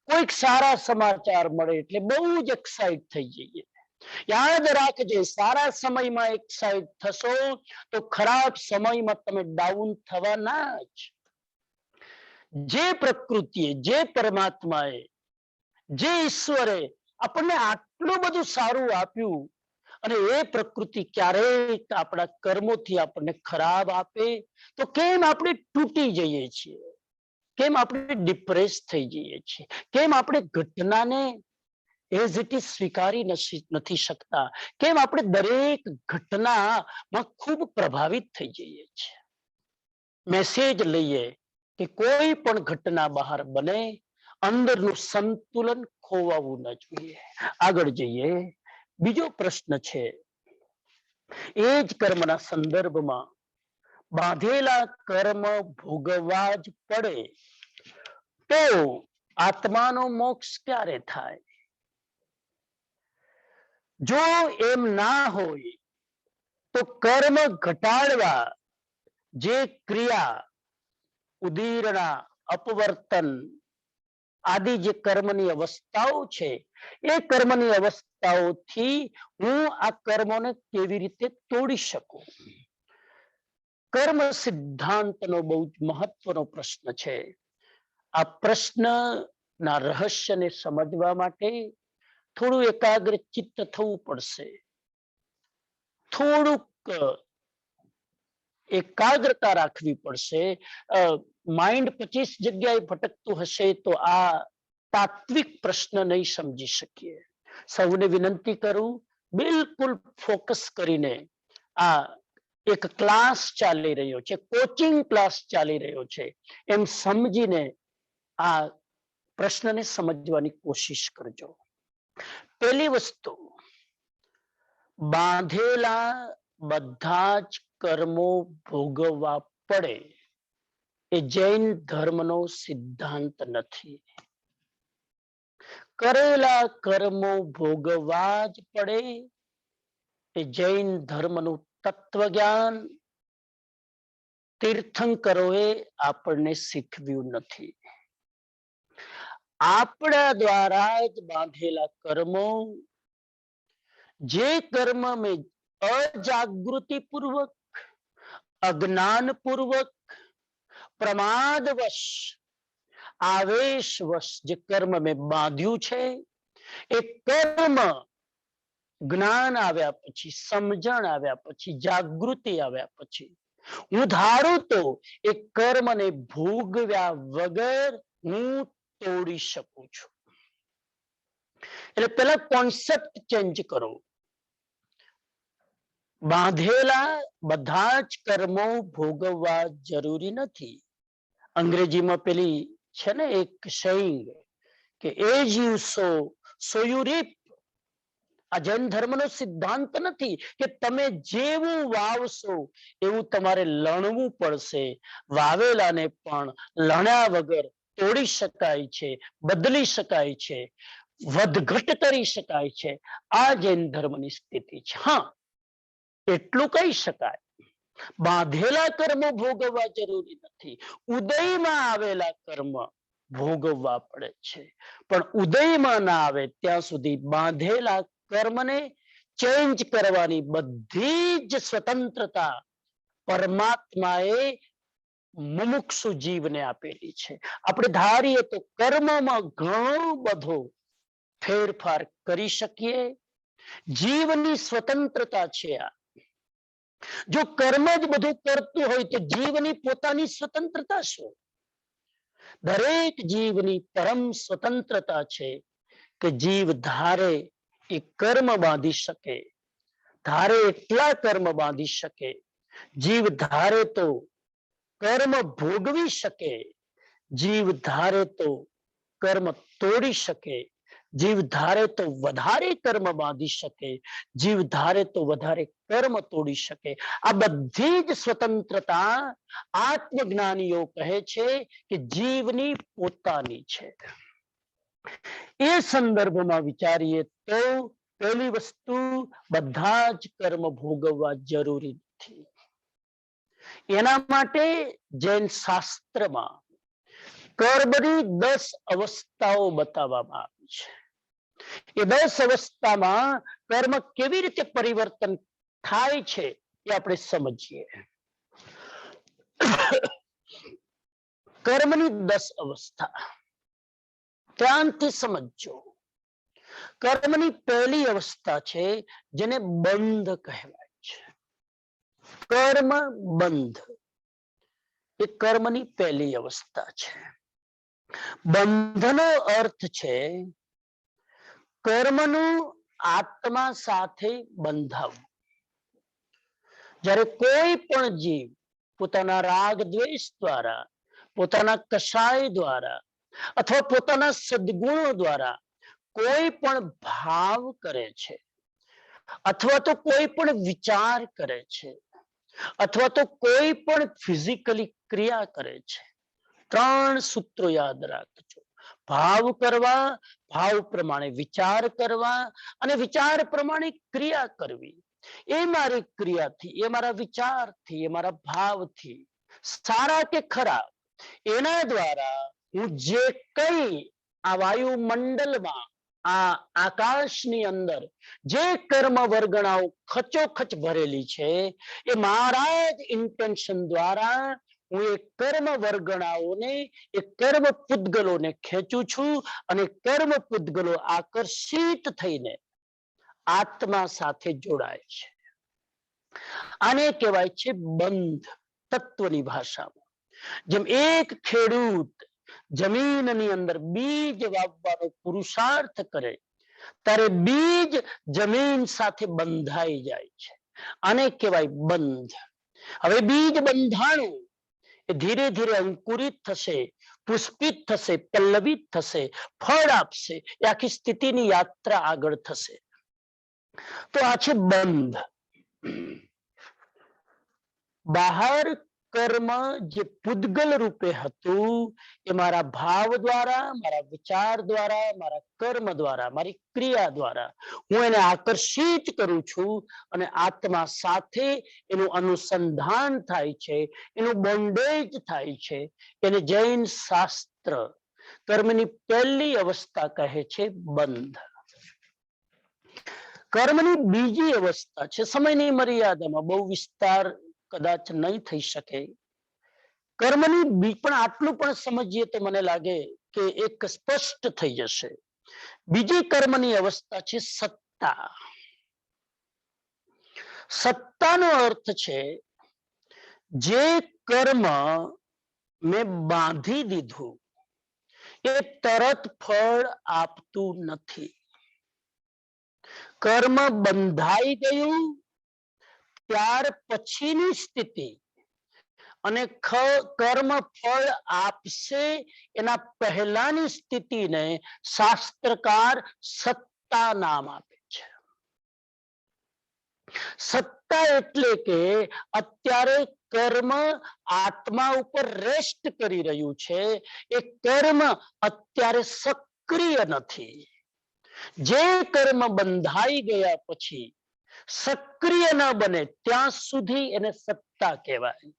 કોઈક સારા સમાચાર મળે એટલે બહુ જ એક્સાઇટ થઈ જઈએ. યાદ રાખજે, સારા સમયમાં એક્સાઇટ થશો તો ખરાબ સમયમાં તમે ડાઉન થવાના જ. જે પ્રકૃતિએ, જે પરમાત્માએ, જે ઈશ્વરે આપણને આટલું બધું સારું આપ્યું અને એ પ્રકૃતિ ક્યારેક આપણા કર્મોથી આપણને ખરાબ આપે તો કેમ આપણે તૂટી જઈએ છીએ? કેમ આપણે ડિપ્રેસ થઈ જઈએ છીએ? કેમ આપણે ઘટનાને એઝ ઇટ ઇઝ સ્વીકારી નથી શકતા? કેમ આપણે દરેક ઘટનામાં ખૂબ પ્રભાવિત થઈ જઈએ છીએ? મેસેજ લઈએ કે કોઈ પણ ઘટના બહાર બને, અંદરનું સંતુલન ખોવાવું ન જોઈએ. આગળ જઈએ. બીજો પ્રશ્ન છે, એ જ કર્મના સંદર્ભમાં, બાંધેલા કર્મ ભોગવવા જ પડે તો આત્માનો મોક્ષ ક્યારે થાય? જો એમ ના હોય તો કર્મ ઘટાડવા જે ક્રિયા, ઉદીરણા, અપવર્તન આદિ જે કર્મની અવસ્થાઓ છે, એ કર્મની અવસ્થાઓથી હું આ કર્મોને કેવી રીતે તોડી શકું? કર્મ સિદ્ધાંતનો બહુ જ મહત્વનો પ્રશ્ન છે. આ પ્રશ્નના રહસ્યને સમજવા માટે થોડું એકાગ્ર ચિત્ત થવું પડશે. થોડુંક એકાગ્રતા રાખવી પડશે. માઇન્ડ 25 જગ્યાએ ભટકતું હશે તો આ તાત્વિક પ્રશ્ન નહીં સમજી શકીએ. સૌને વિનંતી કરું, બિલકુલ ફોકસ કરીને આ એક ક્લાસ ચાલી રહ્યો છે, કોચિંગ ક્લાસ ચાલી રહ્યો છે એમ સમજીને આ પ્રશ્નને સમજવાની કોશિશ કરજો. પહેલી વસ્તુ, બાંધેલા બધા જ કર્મો ભોગવવા પડે એ જૈન ધર્મનો સિદ્ધાંત નથી. કરેલા કર્મો ભોગવવા જ પડે એ જૈન ધર્મનું તત્વજ્ઞાન તીર્થંકરોએ આપણને શીખવ્યું નથી. આપણા દ્વારા જ બાંધેલા કર્મો, જે કર્મ મેં અજાગૃતિ પૂર્વક, અજ્ઞાનપૂર્વક, પ્રમાદવશ, આવેશવશ જે કર્મ મેં બાંધ્યું છે, એ કર્મ જ્ઞાન આવ્યા પછી, સમજણ આવ્યા પછી, જાગૃતિ આવ્યા પછી હું ધારું તો એ કર્મને ભોગવ્યા વગર હું તોડી શકું છું. એટલે પેલા કોન્સેપ્ટ ચેન્જ કરો. બાંધેલા બધા જ કર્મો ભોગવવા જરૂરી નથી. અંગ્રેજીમાં પેલી છે ને એક સેઇંગ કે એજ યુ સો યુ રીપ. આ જૈન ધર્મનો સિદ્ધાંત નથી કે તમે જેવું વાવશો એવું તમારે લણવું પડશે. વાવેલાને પણ લણ્યા વગર તોડી શકાય છે, બદલી શકાય છે, વધઘટ કરી શકાય છે. આ જૈન ધર્મની સ્થિતિ છે. હા, એટલું કહી શકાય, બાંધેલા કર્મો ભોગવવા જરૂરી નથી. ઉદયમાં આવેલા કર્મ ભોગવવા પડે છે, પણ ઉદયમાં ના આવે ત્યાં સુધી બાંધેલા કર્મને ચેન્જ કરવાની બધી જ સ્વતંત્રતા પરમાત્માએ મુમુક્ષુ જીવને આપેલી છે. આપણે ધારીએ તો કર્મમાં ઘણો બધો ફેરફાર કરી શકીએ. જીવની સ્વતંત્રતા છે આ. જો કર્મ જ બધું કરતું હોય તો જીવની પોતાની સ્વતંત્રતા શું? દરેક જીવની પરમ સ્વતંત્રતા છે કે જીવ ધારે એ કર્મ બાંધી શકે, ધારે એટલા કર્મ બાંધી શકે. જીવ ધારે તો કર્મ ભોગવી શકે, જીવ ધારે તો કર્મ તોડી શકે, જીવ ધારે તો વધારે કર્મ બાંધી શકે, જીવ ધારે તો વધારે કર્મ તોડી શકે. આ બધી જ સ્વતંત્રતા આત્મજ્ઞાનીઓ કહે છે કે જીવની પોતાની છે. એ સંદર્ભમાં વિચારીએ તો પહેલી વસ્તુ, બધા જ કર્મ ભોગવવા જરૂરી નથી. એના માટે જૈન શાસ્ત્રમાં કર્મની 10 અવસ્થાઓ બતાવવામાં આવી છે. એ 10 અવસ્થામાં કર્મ કેવી રીતે પરિવર્તન થાય છે એ આપણે સમજીએ. કર્મની 10 અવસ્થા ધ્યાનથી સમજો. કર્મની પહેલી અવસ્થા છે જેને બંધ કહેવાય છે. કર્મ બંધ એ કર્મની પહેલી અવસ્થા છે. બંધનો અર્થ છે કર્મનું આત્મા સાથે બંધાવવું. જ્યારે કોઈ પણ જીવ પોતાના રાગ દ્વેષ દ્વારા, પોતાના કષાય દ્વારા અથવા પોતાના સદગુણો દ્વારા કોઈ પણ ભાવ કરે છે, અથવા તો કોઈ પણ વિચાર કરે છે, અથવા તો કોઈ પણ ફિઝિકલી ક્રિયા કરે છે, 3 સૂત્રો યાદ રાખજો. ભાવ કરવા, ભાવ પ્રમાણે વિચાર કરવા અને વિચાર પ્રમાણે ક્રિયા કરવી. એ મારી ક્રિયાથી, એ મારા વિચારથી, એ મારા ભાવથી, સારા કે ખરાબ, એના દ્વારા હું જે કઈ આ વાયુમંડળમાં, આ આકાશની અંદર જે કર્મ વર્ગણાઓ ખચોખચ ભરેલી છે, એ મારા જ ઇન્ટેન્શન દ્વારા હું એ કર્મ વર્ગણાઓને, એ કર્મ પૂતગલોને ખેંચું છું અને કર્મ પૂતગલો આકર્ષિત થઈને આત્મા સાથે જોડાય છે. આને કહેવાય છે બંધ. તત્વની ભાષામાં જેમ એક ખેડૂત જમીનની અંદર બીજ વાવવાનો પુરુષાર્થ કરે ત્યારે બીજ જમીન સાથે બંધાઈ જાય છે. આને કહેવાય બંધ. હવે બીજ બંધાણું એ ધીરે ધીરે અંકુરિત થશે, પુષ્પિત થશે, પલ્લવિત થશે, ફળ આપશે. એ આખી સ્થિતિની યાત્રા આગળ થશે. તો આ છે બંધ. બહાર કર્મ જે પૂતગલ રૂપે હતું એ મારા ભાવ દ્વારા, મારા વિચાર દ્વારા, મારા કર્મ દ્વારા, મારી ક્રિયા દ્વારા હું એને આકર્ષિત કરું છું અને આત્મા સાથે એનું અનુસંધાન થાય છે, એનું બોન્ડેજ થાય છે. એને જૈન શાસ્ત્ર કર્મની પહેલી અવસ્થા કહે છે બંધ. કર્મની બીજી અવસ્થા છે, સમયની મર્યાદામાં બહુ વિસ્તાર કદાચ નહીં થઈ શકે. કર્મની પણ આટલું પણ સમજીએ તો મને લાગે કે એક સ્પષ્ટ થઈ જશે. બીજી કર્મની અવસ્થા છે સત્તા. સત્તાનો અર્થ છે જે કર્મ મેં બાંધી દીધું એ તરત ફળ આપતું નથી. કર્મ બંધાઈ ગયું ત્યાર પછીની સ્થિતિ અને કર્મ ફળ આપશે એના પહેલાની સ્થિતિને શાસ્ત્રકાર સત્તા નામ આપે છે. સત્તા એટલે કે અત્યારે કર્મ આત્મા ઉપર રેસ્ટ કરી રહ્યું છે. એ કર્મ અત્યારે સક્રિય નથી. જે કર્મ બંધાઈ ગયા પછી સક્રિય ન બને ત્યાં સુધી એને સત્તા કહેવાય.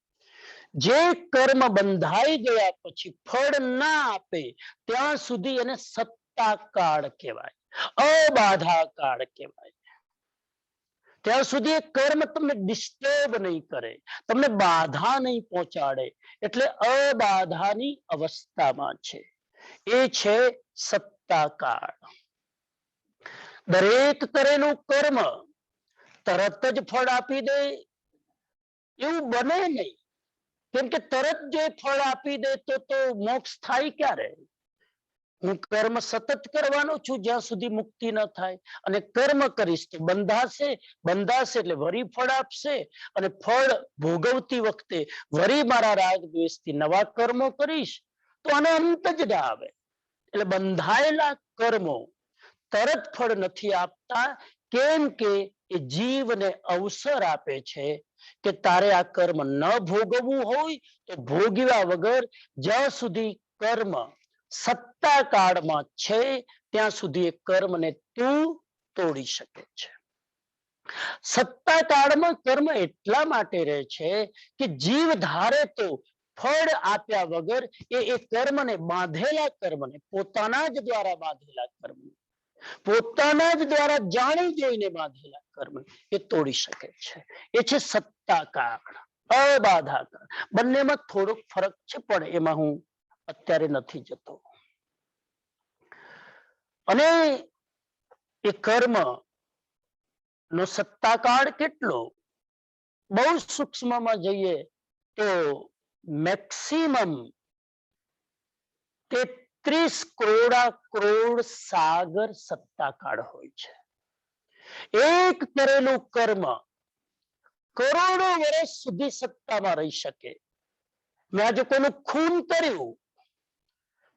જે કર્મ બંધાઈ ગયા પછી ફળ ના આપે ત્યાં સુધી એને સત્તા કાળ કહેવાય, અબાધા કાળ કહેવાય. ત્યાં સુધી એ કર્મ તમને ડિસ્ટર્બ નહીં કરે, તમને બાધા નહીં પહોંચાડે, એટલે અબાધાની અવસ્થામાં છે. એ છે સત્તાકાળ. દરેક કરેલું કર્મ તરત જ ફળ આપી દે એવું બને નહીં. કેમ કે તરત જો ફળ આપી દે તો મોક્ષ થાય ક્યારે? હું કર્મ સતત કરવાનો છું જ્યાં સુધી મુક્તિ ન થાય. અને કર્મ કરીશ તો બંધાશે, બંધાશે એટલે વરી ફળ આપશે, અને ફળ ભોગવતી વખતે વરી મારા રાગ દ્વેષથી નવા કર્મો કરીશ તો આનો અંત જ ના આવે. એટલે બંધાયેલા કર્મો તરત ફળ નથી આપતા. કેમ કે એ જીવને અવસર આપે છે કે તારે આ કર્મ ન ભોગવવું હોય તો ભોગવ્યા વગર જ્યાં સુધી કર્મ સત્તા કાળમાં છે ત્યાં સુધી એ કર્મને તું તોડી શકે છે. સત્તા કાળમાં કર્મ એટલા માટે રહે છે કે જીવ ધારે તો ફળ આપ્યા વગર એ કર્મને, બાંધેલા કર્મને, પોતાના જ દ્વારા બાંધેલા કર્મને, પોતાના જ દ્વારા જાણી જોઈને બાંધેલા કર્મ એ તોડી શકે છે. એ છે સત્તાકાળ, અબાધાકાળ. બંનેમાં થોડોક ફરક છે પણ એમાં હું અત્યારે નથી જતો. અને એ કર્મ નો સત્તાકાળ કેટલો? બહુ સૂક્ષ્મમાં જઈએ તો મેક્સિમમ 33 કરોડ સાગર સત્તાકાળ હોય છે. એક કરેલું કર્મ કરોડો વર્ષ સુધી સત્તામાં રહી શકે. મેં આજે કોઈનું ખૂન કર્યું,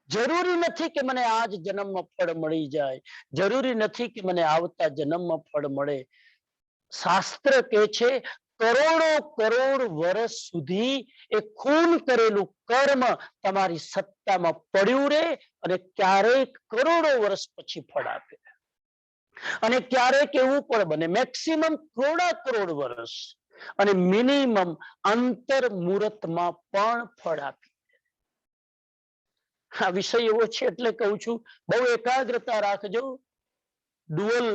જરૂરી નથી કે મને આજ જન્મમાં ફળ મળી જાય, જરૂરી નથી કે મને આવતા જન્મમાં ફળ મળે. શાસ્ત્ર કહે છે કરોડો કરોડ વર્ષ સુધી એ ખૂન કરેલું કર્મ તમારી સત્તામાં પડ્યું રહે અને ક્યારેક કરોડો વર્ષ પછી ફળ આપે. અને ક્યારેક એવું પણ બને મેક્સિમમ કરોડ વર્ષ અને મિનિમમ અંતર મુહૂર્તમાં પણ ફળ આપે. આ વિષય એવો છે એટલે કહું છું, બહુ એકાગ્રતા રાખજો. ડુઅલ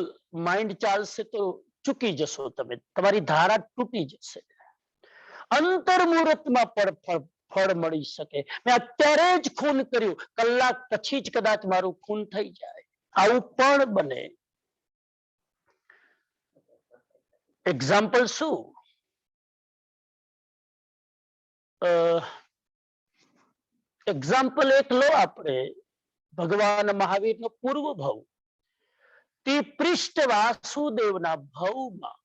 માઇન્ડ ચાલશે તો ચૂકી જશો તમે, તમારી ધારા તૂટી જશે. અંતર મુહૂર્તમાં પણ ફળ મળી શકે. મેં અત્યારે જ ખૂન કર્યું, કલાક પછી જ કદાચ મારું ખૂન થઈ જાય, આવું પણ બને. એક્ઝામ્પલ શું? એક્ઝામ્પલ એક લો આપણે, ભગવાન મહાવીરનો પૂર્વ ભાવ. તે પૃષ્ઠ વાસુદેવના ભાવમાં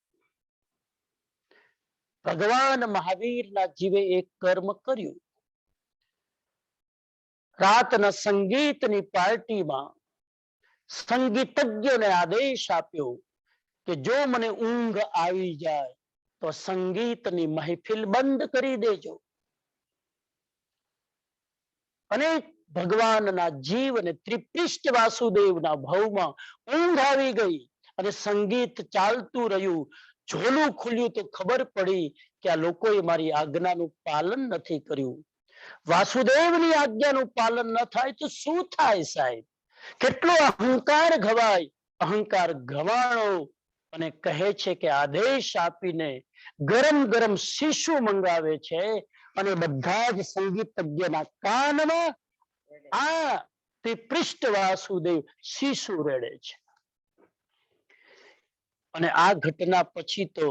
ભગવાન મહાવીરના જીવે એક કર્મ કર્યું. રાતના સંગીતની પાર્ટીમાં સંગીતજ્ઞને આદેશ આપ્યો કે જો મને ઊંઘ આવી જાય તો સંગીતની મહેફિલ બંધ કરી દેજો. અને ભગવાનના જીવને ત્રિપૃષ્ઠ વાસુદેવના ભાવમાં ઊંઘ આવી ગઈ અને સંગીત ચાલતું રહ્યું. ઝોલું ખુલ્યું તો ખબર પડી કે આ લોકોએ મારી આજ્ઞાનું પાલન નથી કર્યું. વાસુદેવની આજ્ઞાનું પાલન ન થાય તો શું થાય સાહેબ? કેટલો અહંકાર ઘવાય. અહંકાર ઘવાણો અને કહે છે કે આદેશ આપીને ગરમ ગરમ શીશુ મંગાવે છે અને બધા જ સંગીતજ્ઞના કાનમાં આ ત્રિપૃષ્ઠ વાસુદેવ શીશુ રેડે છે. અને આ ઘટના પછી તો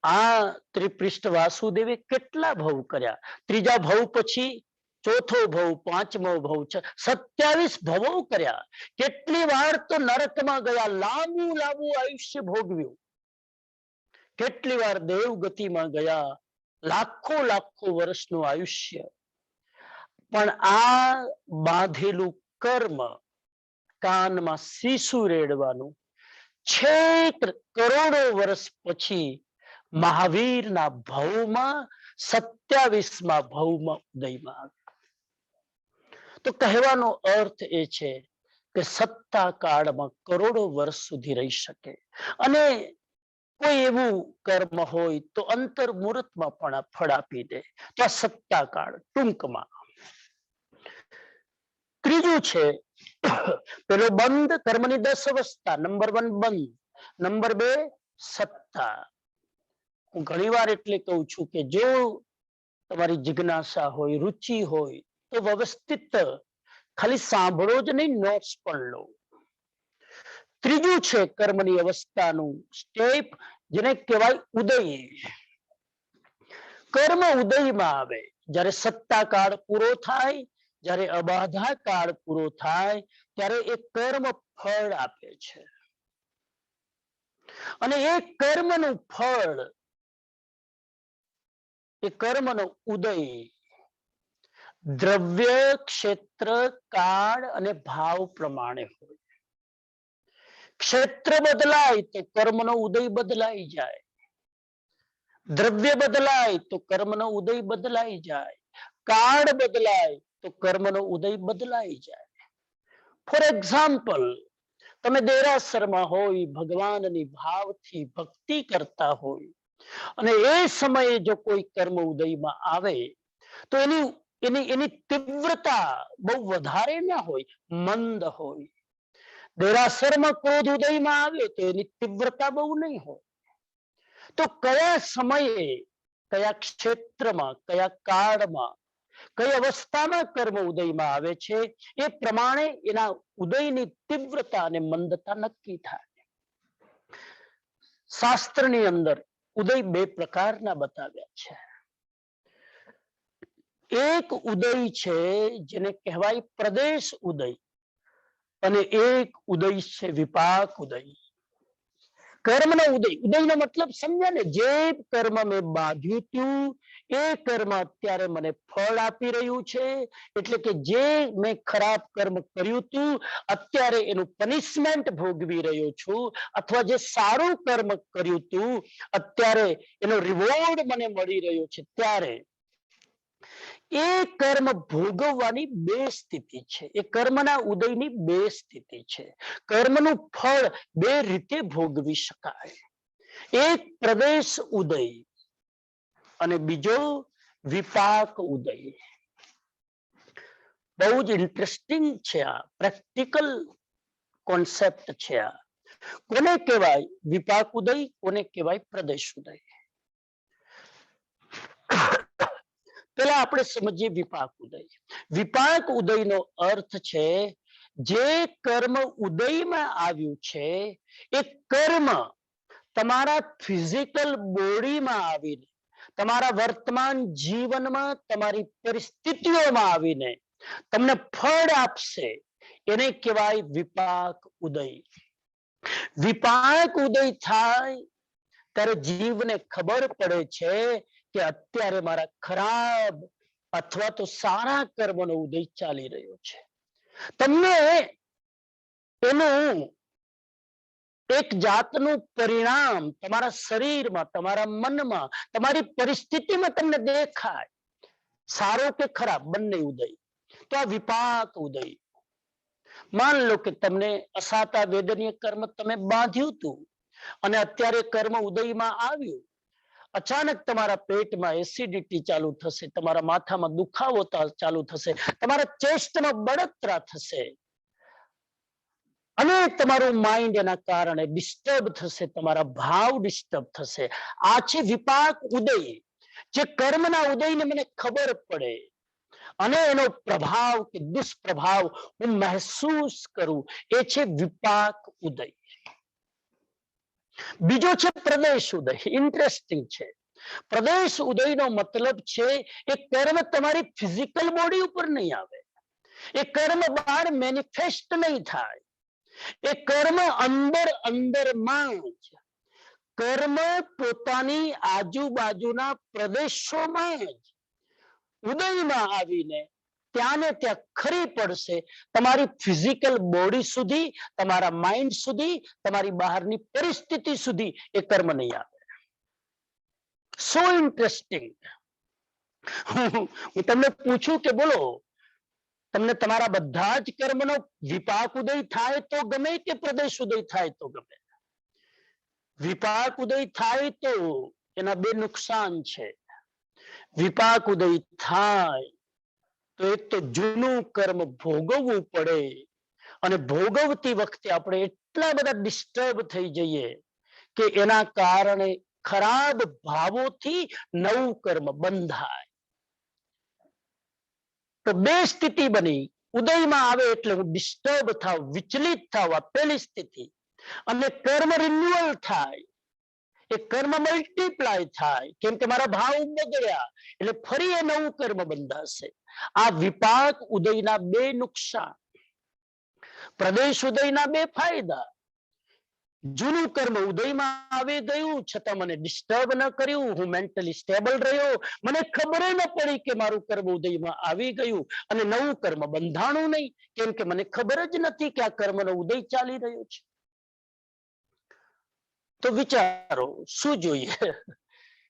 આ ત્રિપૃષ્ઠ વાસુદેવે કેટલા ભવ કર્યા. ત્રીજા ભવ પછી ચોથો ભવ, પાંચમો ભવ, 27 ભવો કર્યા. કેટલી વાર તો નરકમાં ગયા, લાંબુ લાંબુ આયુષ્ય ભોગવ્યું. કેટલી વાર દેવગતિમાં ગયા, લાખો લાખો વર્ષનું આયુષ્ય. પણ આ બાંધેલું કર્મ, કાનમાં શીશુ રેડવાનું, છેક કરોડો વર્ષ પછી મહાવીરના ભવમાં 27મા ભવમાં ઉદયમાં આવે. તો કહેવાનો અર્થ એ છે કે સત્તા કાળમાં કરોડો વર્ષ સુધી રહી શકે. અને કોઈ એવું કર્મ હોય તો અંતર મુહૂર્તમાં પણ ફળ આપી દે. તો આ સત્તા કાળ ટૂંકમાં. ત્રીજું છે પેલો બંધ, કર્મની 10 અવસ્થા. નંબર 1 બંધ, નંબર 2 સત્તા. હું ઘણી વાર એટલે કહું છું કે જો તમારી જિજ્ઞાસા હોય, રુચિ હોય તો વ્યવસ્થિત ખાલી સાંભળો જ નહીં, નોટ્સ પણ લો. ત્રીજું છે કર્મની અવસ્થાનું સ્ટેપ, જેને કહેવાય ઉદય. કર્મ ઉદયમાં આવે જ્યારે સત્તા કાળ પૂરો થાય, જ્યારે અબાધા કાળ પૂરો થાય, ત્યારે એ કર્મ ફળ આપે છે. અને એ કર્મનું ફળ, એ કર્મનો ઉદય દ્રવ્ય, ક્ષેત્ર, કાળ અને ભાવ પ્રમાણે હોય. ક્ષેત્ર બદલાય તો કર્મનો ઉદય બદલાઈ જાય. દ્રવ્ય બદલાય તો કર્મનો ઉદય બદલાઈ જાય. કાળ બદલાય તો કર્મનો ઉદય બદલાઈ જાય. ફોર એક્ઝામ્પલ, તમે દેરાસરમાં હોય, ભગવાનની ભાવથી ભક્તિ કરતા હોય, અને એ સમયે જો કોઈ કર્મ ઉદયમાં આવે તો એની તીવ્રતા બહુ વધારે ના હોય, મંદ હોય. દેરાસરમાં ક્રોધ ઉદયમાં આવે તો એની તીવ્રતા બહુ નહીં હોય. તો કયા સમયે, કયા ક્ષેત્રમાં, કયા કાળમાં, કઈ અવસ્થામાં કર્મ ઉદયમાં આવે છે, એ પ્રમાણે એના ઉદયની તીવ્રતા અને મંદતા નક્કી થાય. શાસ્ત્રની અંદર ઉદય 2 પ્રકારના બતાવ્યા છે. એક ઉદય છે જેને કહેવાય પ્રદેશ ઉદય, અને એક ઉદય છે વિપાક ઉદય. કર્મનો ઉદય, ઉદયનો મતલબ સમજ્યા ને, જે કર્મ મેં બાંધ્યું હતું એ કર્મ અત્યારે મને ફળ આપી રહ્યું છે. એટલે કે જે મેં ખરાબ કર્મ કર્યું હતું અત્યારે એનું પનિશમેન્ટ ભોગવી રહ્યો છું, અથવા જે સારું કર્મ કર્યું હતું અત્યારે એનો રિવોર્ડ મને મળી રહ્યો છે. ત્યારે એ કર્મ ભોગવવાની 2 સ્થિતિ છે. એ કર્મના ઉદયની 2 સ્થિતિ છે. કર્મનું ફળ 2 રીતે ભોગવી શકાય. એક પ્રદેશ ઉદય અને બીજો વિપાક ઉદય. બહુ જ ઇન્ટરેસ્ટિંગ છે. આ પ્રેક્ટિકલ કોન્સેપ્ટ છે. આ કોને કહેવાય વિપાક ઉદય, કોને કહેવાય પ્રદેશ ઉદય? પેલા આપણે સમજીએ વિપાક ઉદય. વિપાક ઉદયનો અર્થ છે જે કર્મ ઉદયમાં આવ્યું છે એ કર્મ તમારા ફિઝિકલ બોડીમાં આવીને, તમારા વર્તમાન જીવનમાં, તમારી પરિસ્થિતિઓમાં આવીને તમને ફળ આપશે. એને કહેવાય વિપાક ઉદય. વિપાક ઉદય થાય ત્યારે જીવને ખબર પડે છે કે અત્યારે મારા ખરાબ અથવા તો સારા કર્મનો ઉદય ચાલી રહ્યો છે. તમને એનું એક જાતનું પરિણામ તમારા શરીરમાં, તમારા મનમાં, તમારી પરિસ્થિતિમાં તમને દેખાય, સારો કે ખરાબ બંને ઉદય. તો આ વિપાક ઉદય. માન લો કે તમને અસાતા વેદનીય કર્મ તમે બાંધ્યું હતું અને અત્યારે કર્મ ઉદયમાં આવ્યું. અચાનક તમારા પેટમાં એસિડિટી ચાલુ થશે, તમારા માથામાં દુખાવો ચાલુ થશે, તમારા ચેસ્ટમાં બળતરા થશે, અને તમારું માઇન્ડ એના કારણે ડિસ્ટર્બ થશે, તમારા ભાવ ડિસ્ટર્બ થશે. આ છે વિપાક ઉદય. જે કર્મના ઉદયને મને ખબર પડે અને એનો પ્રભાવ કે દુષ્પ્રભાવ હું મહેસૂસ કરું, એ છે વિપાક ઉદય. બીજો છે પ્રદેશ ઉદય. ઇન્ટરેસ્ટિંગ છે. પ્રદેશ ઉદયનો મતલબ છે એ કર્મ તમારી ફિઝિકલ બોડી ઉપર નહીં આવે, એ કર્મ બહાર મેનિફેસ્ટ નહીં થાય, એ કર્મ અંદર અંદરમાં જ, કર્મ પોતાની આજુબાજુના પ્રદેશોમાં જ ઉદયમાં આવીને ત્યાં ને ત્યાં ખરી પડશે. તમારી ફિઝિકલ બોડી સુધી, તમારા માઇન્ડ સુધી, તમારી બહારની પરિસ્થિતિ સુધી એ કર્મ નહીં આવે. સો ઇન્ટરેસ્ટિંગ. હું તમને પૂછું કે બોલો, તમને તમારા બધા જ કર્મનો વિપાક ઉદય થાય તો ગમે કે પ્રદેશ ઉદય થાય તો ગમે? વિપાક ઉદય થાય તો એના બે નુકસાન છે. વિપાક ઉદય થાય તો એક તો જૂનું કર્મ ભોગવવું પડે, અને ભોગવતી વખતે આપણે એટલા બધા ડિસ્ટર્બ થઈ જઈએ કે એના કારણે ખરાબ ભાવોથી નવું કર્મ બંધાય. તો બે સ્થિતિ બની. ઉદયમાં આવે એટલે હું ડિસ્ટર્બ થાવ, વિચલિત થાવ, આ પહેલી સ્થિતિ. અને કર્મ રિન્યુઅલ થાય, એ કર્મ મલ્ટીપ્લાય થાય, કેમ કે મારા ભાવ બગડ્યા એટલે ફરી એ નવું કર્મ બંધાશે. આ વિપાક ઉદયના બે નુકસાન. પ્રદેશ ઉદયના બે ફાયદા. જૂનું કર્મ ઉદયમાં આવી ગયું છતાં મને ડિસ્ટર્બ ન કર્યું, હું મેન્ટલી સ્ટેબલ રહ્યો, મને ખબર ન પડી કે મારું કર્મ ઉદયમાં આવી ગયું, અને નવું કર્મ બંધાણું નહીં, કેમ કે મને ખબર જ નથી કે આ કર્મનો ઉદય ચાલી રહ્યો છે. તો વિચારો શું જોઈએ?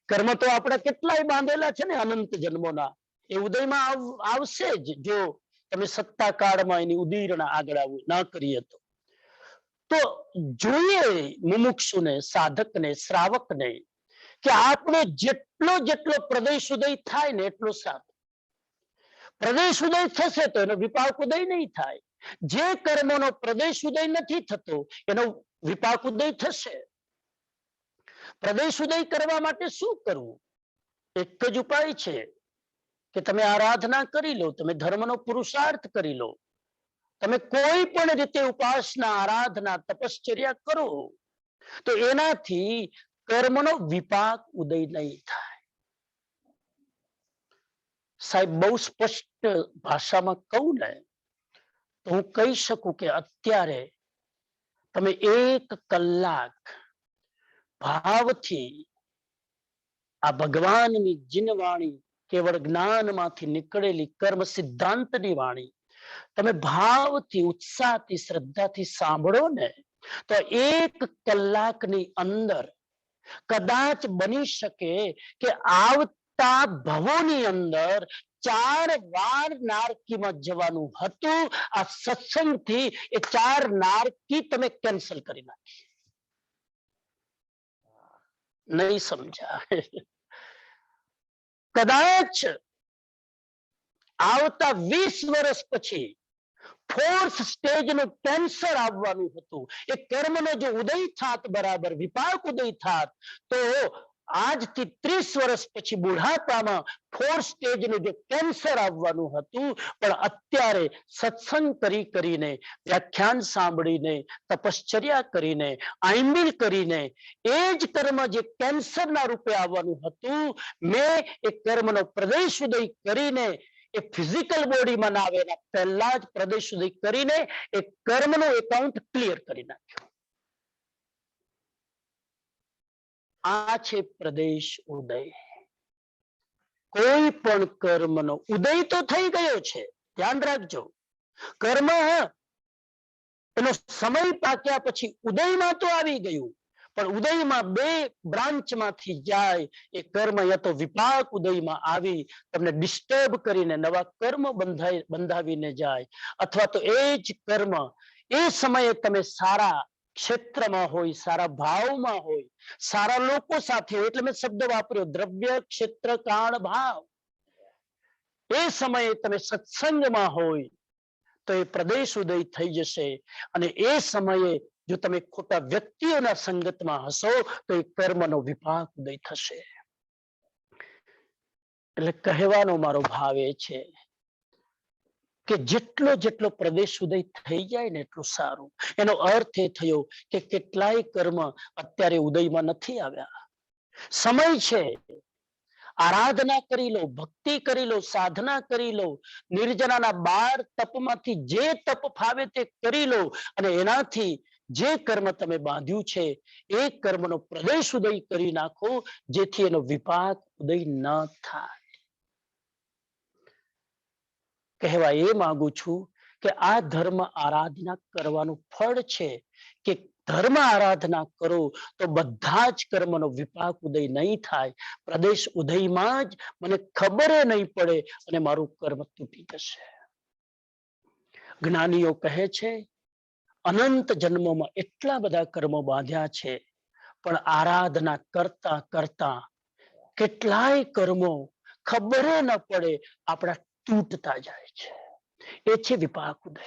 કર્મ તો આપણે કેટલાય બાંધેલા છે ને અનંત જન્મોના, એ ઉદયમાં આવશે જ જો તમે સત્તા કાળમાં એની ઉદીરણા આગળ આવું ના કરીએ તો. તો જોઈએ મુમુક્ષુને, સાધકને, શ્રાવકને કે આપણે જેટલો પ્રદેશ ઉદય થાય ને એટલો સારું. પ્રદેશ ઉદય થશે તો એનો વિપાક ઉદય નહીં થાય. જે કર્મનો પ્રદેશ ઉદય નથી થતો એનો વિપાક ઉદય થશે. પ્રદેશ ઉદય કરવા માટે શું કરવું? એક જ ઉપાય છે કે તમે આરાધના કરી લો, તમે ધર્મનો પુરુષાર્થ કરી લો, તમે કોઈ પણ રીતે ઉપાસના, આરાધના, તપશ્ચર્યા કરો તો એનાથી કર્મનો વિપાક ઉદય નહીં થાય. સાહેબ બહુ સ્પષ્ટ ભાષામાં કહું ને તો હું કહી શકું કે અત્યારે તમે 1 કલાક ભાવથી આ ભગવાનની જીનવાણી, કેવળ જ્ઞાનમાંથી નીકળેલી કર્મ સિદ્ધાંતની વાણી તમે ભાવથી, ઉત્સાહથી, શ્રદ્ધાથી સાંભળો ને તો 1 કલાકની અંદર કદાચ બની શકે કે આવતા ભવોની અંદર 4 વાર નારકીમાં જવાનું હતું. આ સત્સંગથી એ 4 નારકી તમે કેન્સલ કરી નાખી. નહીં સમજા? કદાચ આવતા 20 વર્ષ પછી 4th સ્ટેજનું કેન્સર આવવાનું હતું. એ કર્મનો જો ઉદય થાત, બરાબર વિપાક ઉદય થાત, તો આજથી 30 વર્ષ પછી બુઢાપામાં 4th સ્ટેજનું જો કેન્સર આવવાનું હતું. પણ અત્યારે સત્સંગ કરીને, વ્યાખ્યાન સાંભળીને, તપશ્ચર્યા કરીને, આઈમ્બિલ કરીને એ જ કર્મ જે કેન્સરના રૂપે આવવાનું હતું, મેં એ કર્મનો પ્રદેશ ઉદય કરીને એ ફિઝિકલ બોડીમાં ના આવે એના પહેલા જ પ્રદેશ ઉદય કરીને એ કર્મનો એકાઉન્ટ ક્લિયર કરી નાખ્યો. આ છે પ્રદેશ ઉદય. કોઈ પણ કર્મનો ઉદય તો થઈ ગયો છે, ધ્યાન રાખજો. કર્મ એનો સમય પાક્યા પછી ઉદયમાં તો આવી ગયું, પણ ઉદયમાં 2 બ્રાન્ચમાંથી જાય એ કર્મ, યા તો વિપાક ઉદયમાં આવી તમને ડિસ્ટર્બ કરીને નવા કર્મ બંધાવીને જાય, અથવા તો એ જ કર્મ એ સમયે તમે સારા ક્ષેત્રમાં હોય, સારા ભાવમાં હોય, સારા લોકો સાથે હોય, એટલે મેં શબ્દ વાપર્યો દ્રવ્ય, ક્ષેત્ર, કાળ, ભાવ. એ સમયે તમે સત્સંગમાં હોય તો એ પ્રદેશ ઉદય થઈ જશે. અને એ સમયે જો તમે ખોટા વ્યક્તિઓના સંગતમાં હશો તો એ કર્મનો વિપાક ઉદય થશે. એટલે કહેવાનો મારો ભાવ એ છે કે જેટલો પ્રદેશ ઉદય થઈ જાય ને એટલું સારું. એનો અર્થ એ થયો કે કેટલાય કર્મ અત્યારે ઉદયમાં નથી આવ્યા, સમય છે, આરાધના કરી લો, ભક્તિ કરી લો, સાધના કરી લો, નિર્જનાના 12 તપમાંથી જે તપ ફાવે તે કરી લો અને એનાથી જે કર્મ તમે બાંધ્યું છે એ કર્મનો પ્રદેશ ઉદય કરી નાખો, જેથી એનો વિપાક ઉદય ન થાય. કહેવા એ માંગુ છું કે આ ધર્મ આરાધના કરવાનું ફળ છે કે ધર્મ આરાધના કરો તો બધા જ કર્મનો વિપાક ઉદય નહીં થાય, પ્રદેશ ઉદયમાં જ મને ખબર નહીં પડે અને મારું કર્મ તૂટી જશે. જ્ઞાનીઓ કહે છે અનંત જન્મોમાં એટલા બધા કર્મો બાંધ્યા છે, પણ આરાધના કરતા કરતા કેટલાય કર્મો ખબર ન પડે આપણા તૂટતા જાય છે. એ છે વિપાક ઉદય.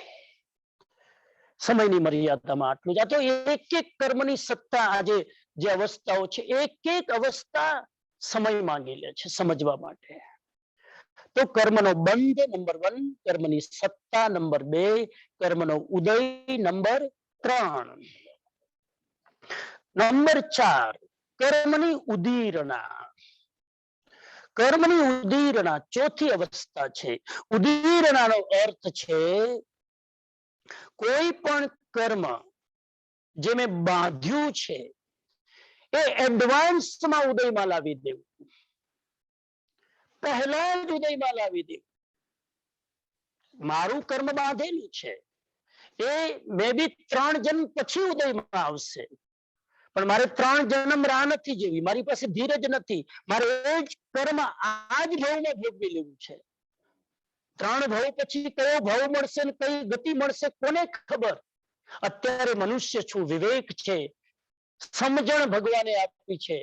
સમયની મર્યાદામાં આટલું જ. આ તો એક એક કર્મની સત્તા, આજે જે અવસ્થાઓ છે એક એક અવસ્થા સમય માંગી લે છે સમજવા માટે. તો કર્મનો બંધ નંબર 1, કર્મની સત્તા નંબર 2, કર્મનો ઉદય નંબર 3, નંબર 4 કર્મની ઉદીરણા. કર્મની ઉદીરણા ચોથી અવસ્થા છે. ઉદીરણાનો અર્થ છે કોઈ પણ કર્મ જે મેં બાંધ્યું છે એ એડવાન્સમાં ઉદયમાં લાવી દેવું, પહેલા જ ઉદયમાં લાવી દેવું. મારું કર્મ બાંધેલું છે એ મે બી 3 જન્મ પછી ઉદયમાં આવશે, પણ મારે 3 જન્મ રાહ નથી જેવી, મારી પાસે ધીરજ નથી, મારે એ જ કર્મ આ જ ભાવમાં ભોગવી લેવું છે. 3 ભાવ પછી કયો ભાવ મળશે ને કઈ ગતિ મળશે કોને ખબર. અત્યારે મનુષ્ય છું, વિવેક છે, સમજણ ભગવાને આપી છે,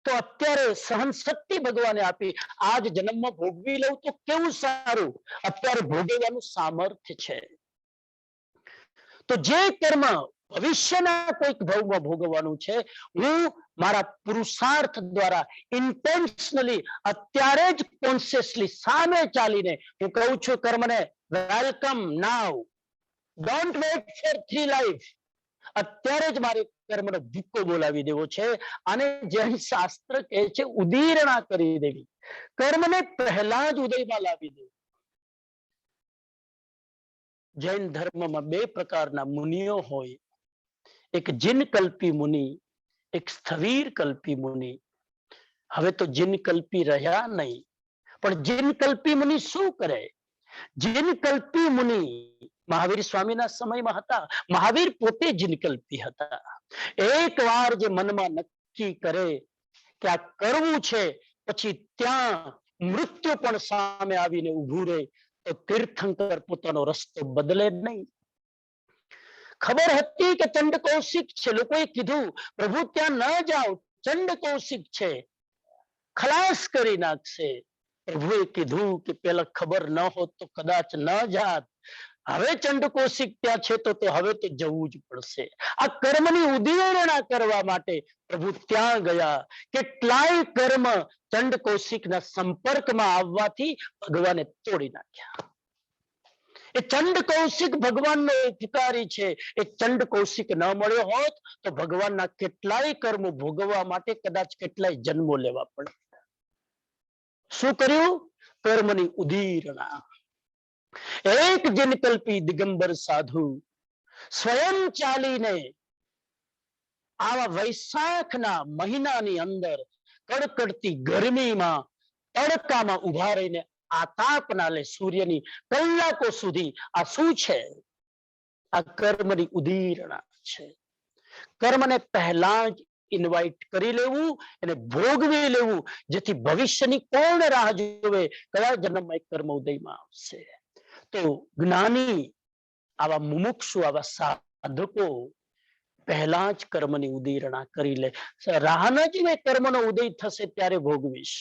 તો અત્યારે સહન શક્તિ ભગવાને આપી, આજ જન્મમાં ભોગવી લઉં તો કેવું સારું. અત્યારે ભોગવવાનું સામર્થ્ય છે. તો જે કર્મ ભવિષ્યના કોઈક ભાવમાં ભોગવવાનું છે, હું મારા પુરુષાર્થ દ્વારા ઇન્ટેન્શનલી અત્યારે જ કોન્શિયસલી સામે ચાલીને હું કહું છું કર્મને welcome now, don't wait for 3 life. અત્યારે જ મારે કર્મનો ભૂક્કો બોલાવી દેવો છે. અને જૈન શાસ્ત્ર કહે છે ઉદીરણા કરી દેવી, કર્મને પહેલા જ ઉદયમાં લાવી દેવું. જૈન ધર્મમાં 2 પ્રકારના મુનિઓ હોય, એક જીનકલ્પી મુનિ, એક સ્થવીર કલ્પી મુનિ. હવે તો જીનકલ્પી રહ્યા નહીં, પણ જીનકલ્પી મુનિ શું કરે? જીનકલ્પી મુનિ મહાવીર સ્વામીના સમયમાં હતા. મહાવીર પોતે જીનકલ્પી હતા. એક વાર જે મનમાં નક્કી કરે કે આ કરવું છે, પછી ત્યાં મૃત્યુ પણ સામે આવીને ઊભું રહે તો તીર્થંકર પોતાનો રસ્તો બદલે નહીં. ખબર હતી કે ચંડ કૌશિક છે, લોકોએ કીધું પ્રભુ ત્યાં ન જાઓ, ચંડ કૌશિક છે, ખલાસ કરી નાખશે. પ્રભુએ કીધું કે પેલા ખબર ન હોત તો કદાચ ન જાત, હવે ચંડ કૌશિક ત્યાં છે તો હવે તો જવું જ પડશે. આ કર્મની ઉદીરણા કરવા માટે પ્રભુ ત્યાં ગયા. કેટલાય કર્મ ચંડ કૌશિકના સંપર્કમાં આવવાથી ભગવાને તોડી નાખ્યા. એ ચંડ કૌશિક ભગવાનનો ઉપકારી છે. એ ચંડ કૌશિક ન મળ્યો હોત તો ભગવાનના કેટલાય કર્મો ભોગવવા માટે કદાચ કેટલાય જન્મો લેવા પડે. શું કર્યું? કર્મની ઉદીરણા. એક જીનકલ્પી દિગંબર સાધુ સ્વયં ચાલીને આવા વૈશાખના મહિનાની અંદર કડકડતી ગરમીમાં તડકામાં ઉભા રહીને આતાપના લે સૂર્યની કલાકો સુધી. આ શું છે? આ કર્મની ઉદીરણા છે. કર્મને પહેલા જ ઇન્વાઇટ કરી લેવું અને ભોગવી લેવું, જેથી ભવિષ્યની કોણ રાહ જોવે કયા જન્મમાં એક કર્મ ઉદયમાં આવશે. તો જ્ઞાની આવા મુમુક્ષુ આવા સાધકો પહેલા જ કર્મની ઉદીરણા કરી લે. રાહ ન જોવે કર્મનો ઉદય થશે ત્યારે ભોગવીશ.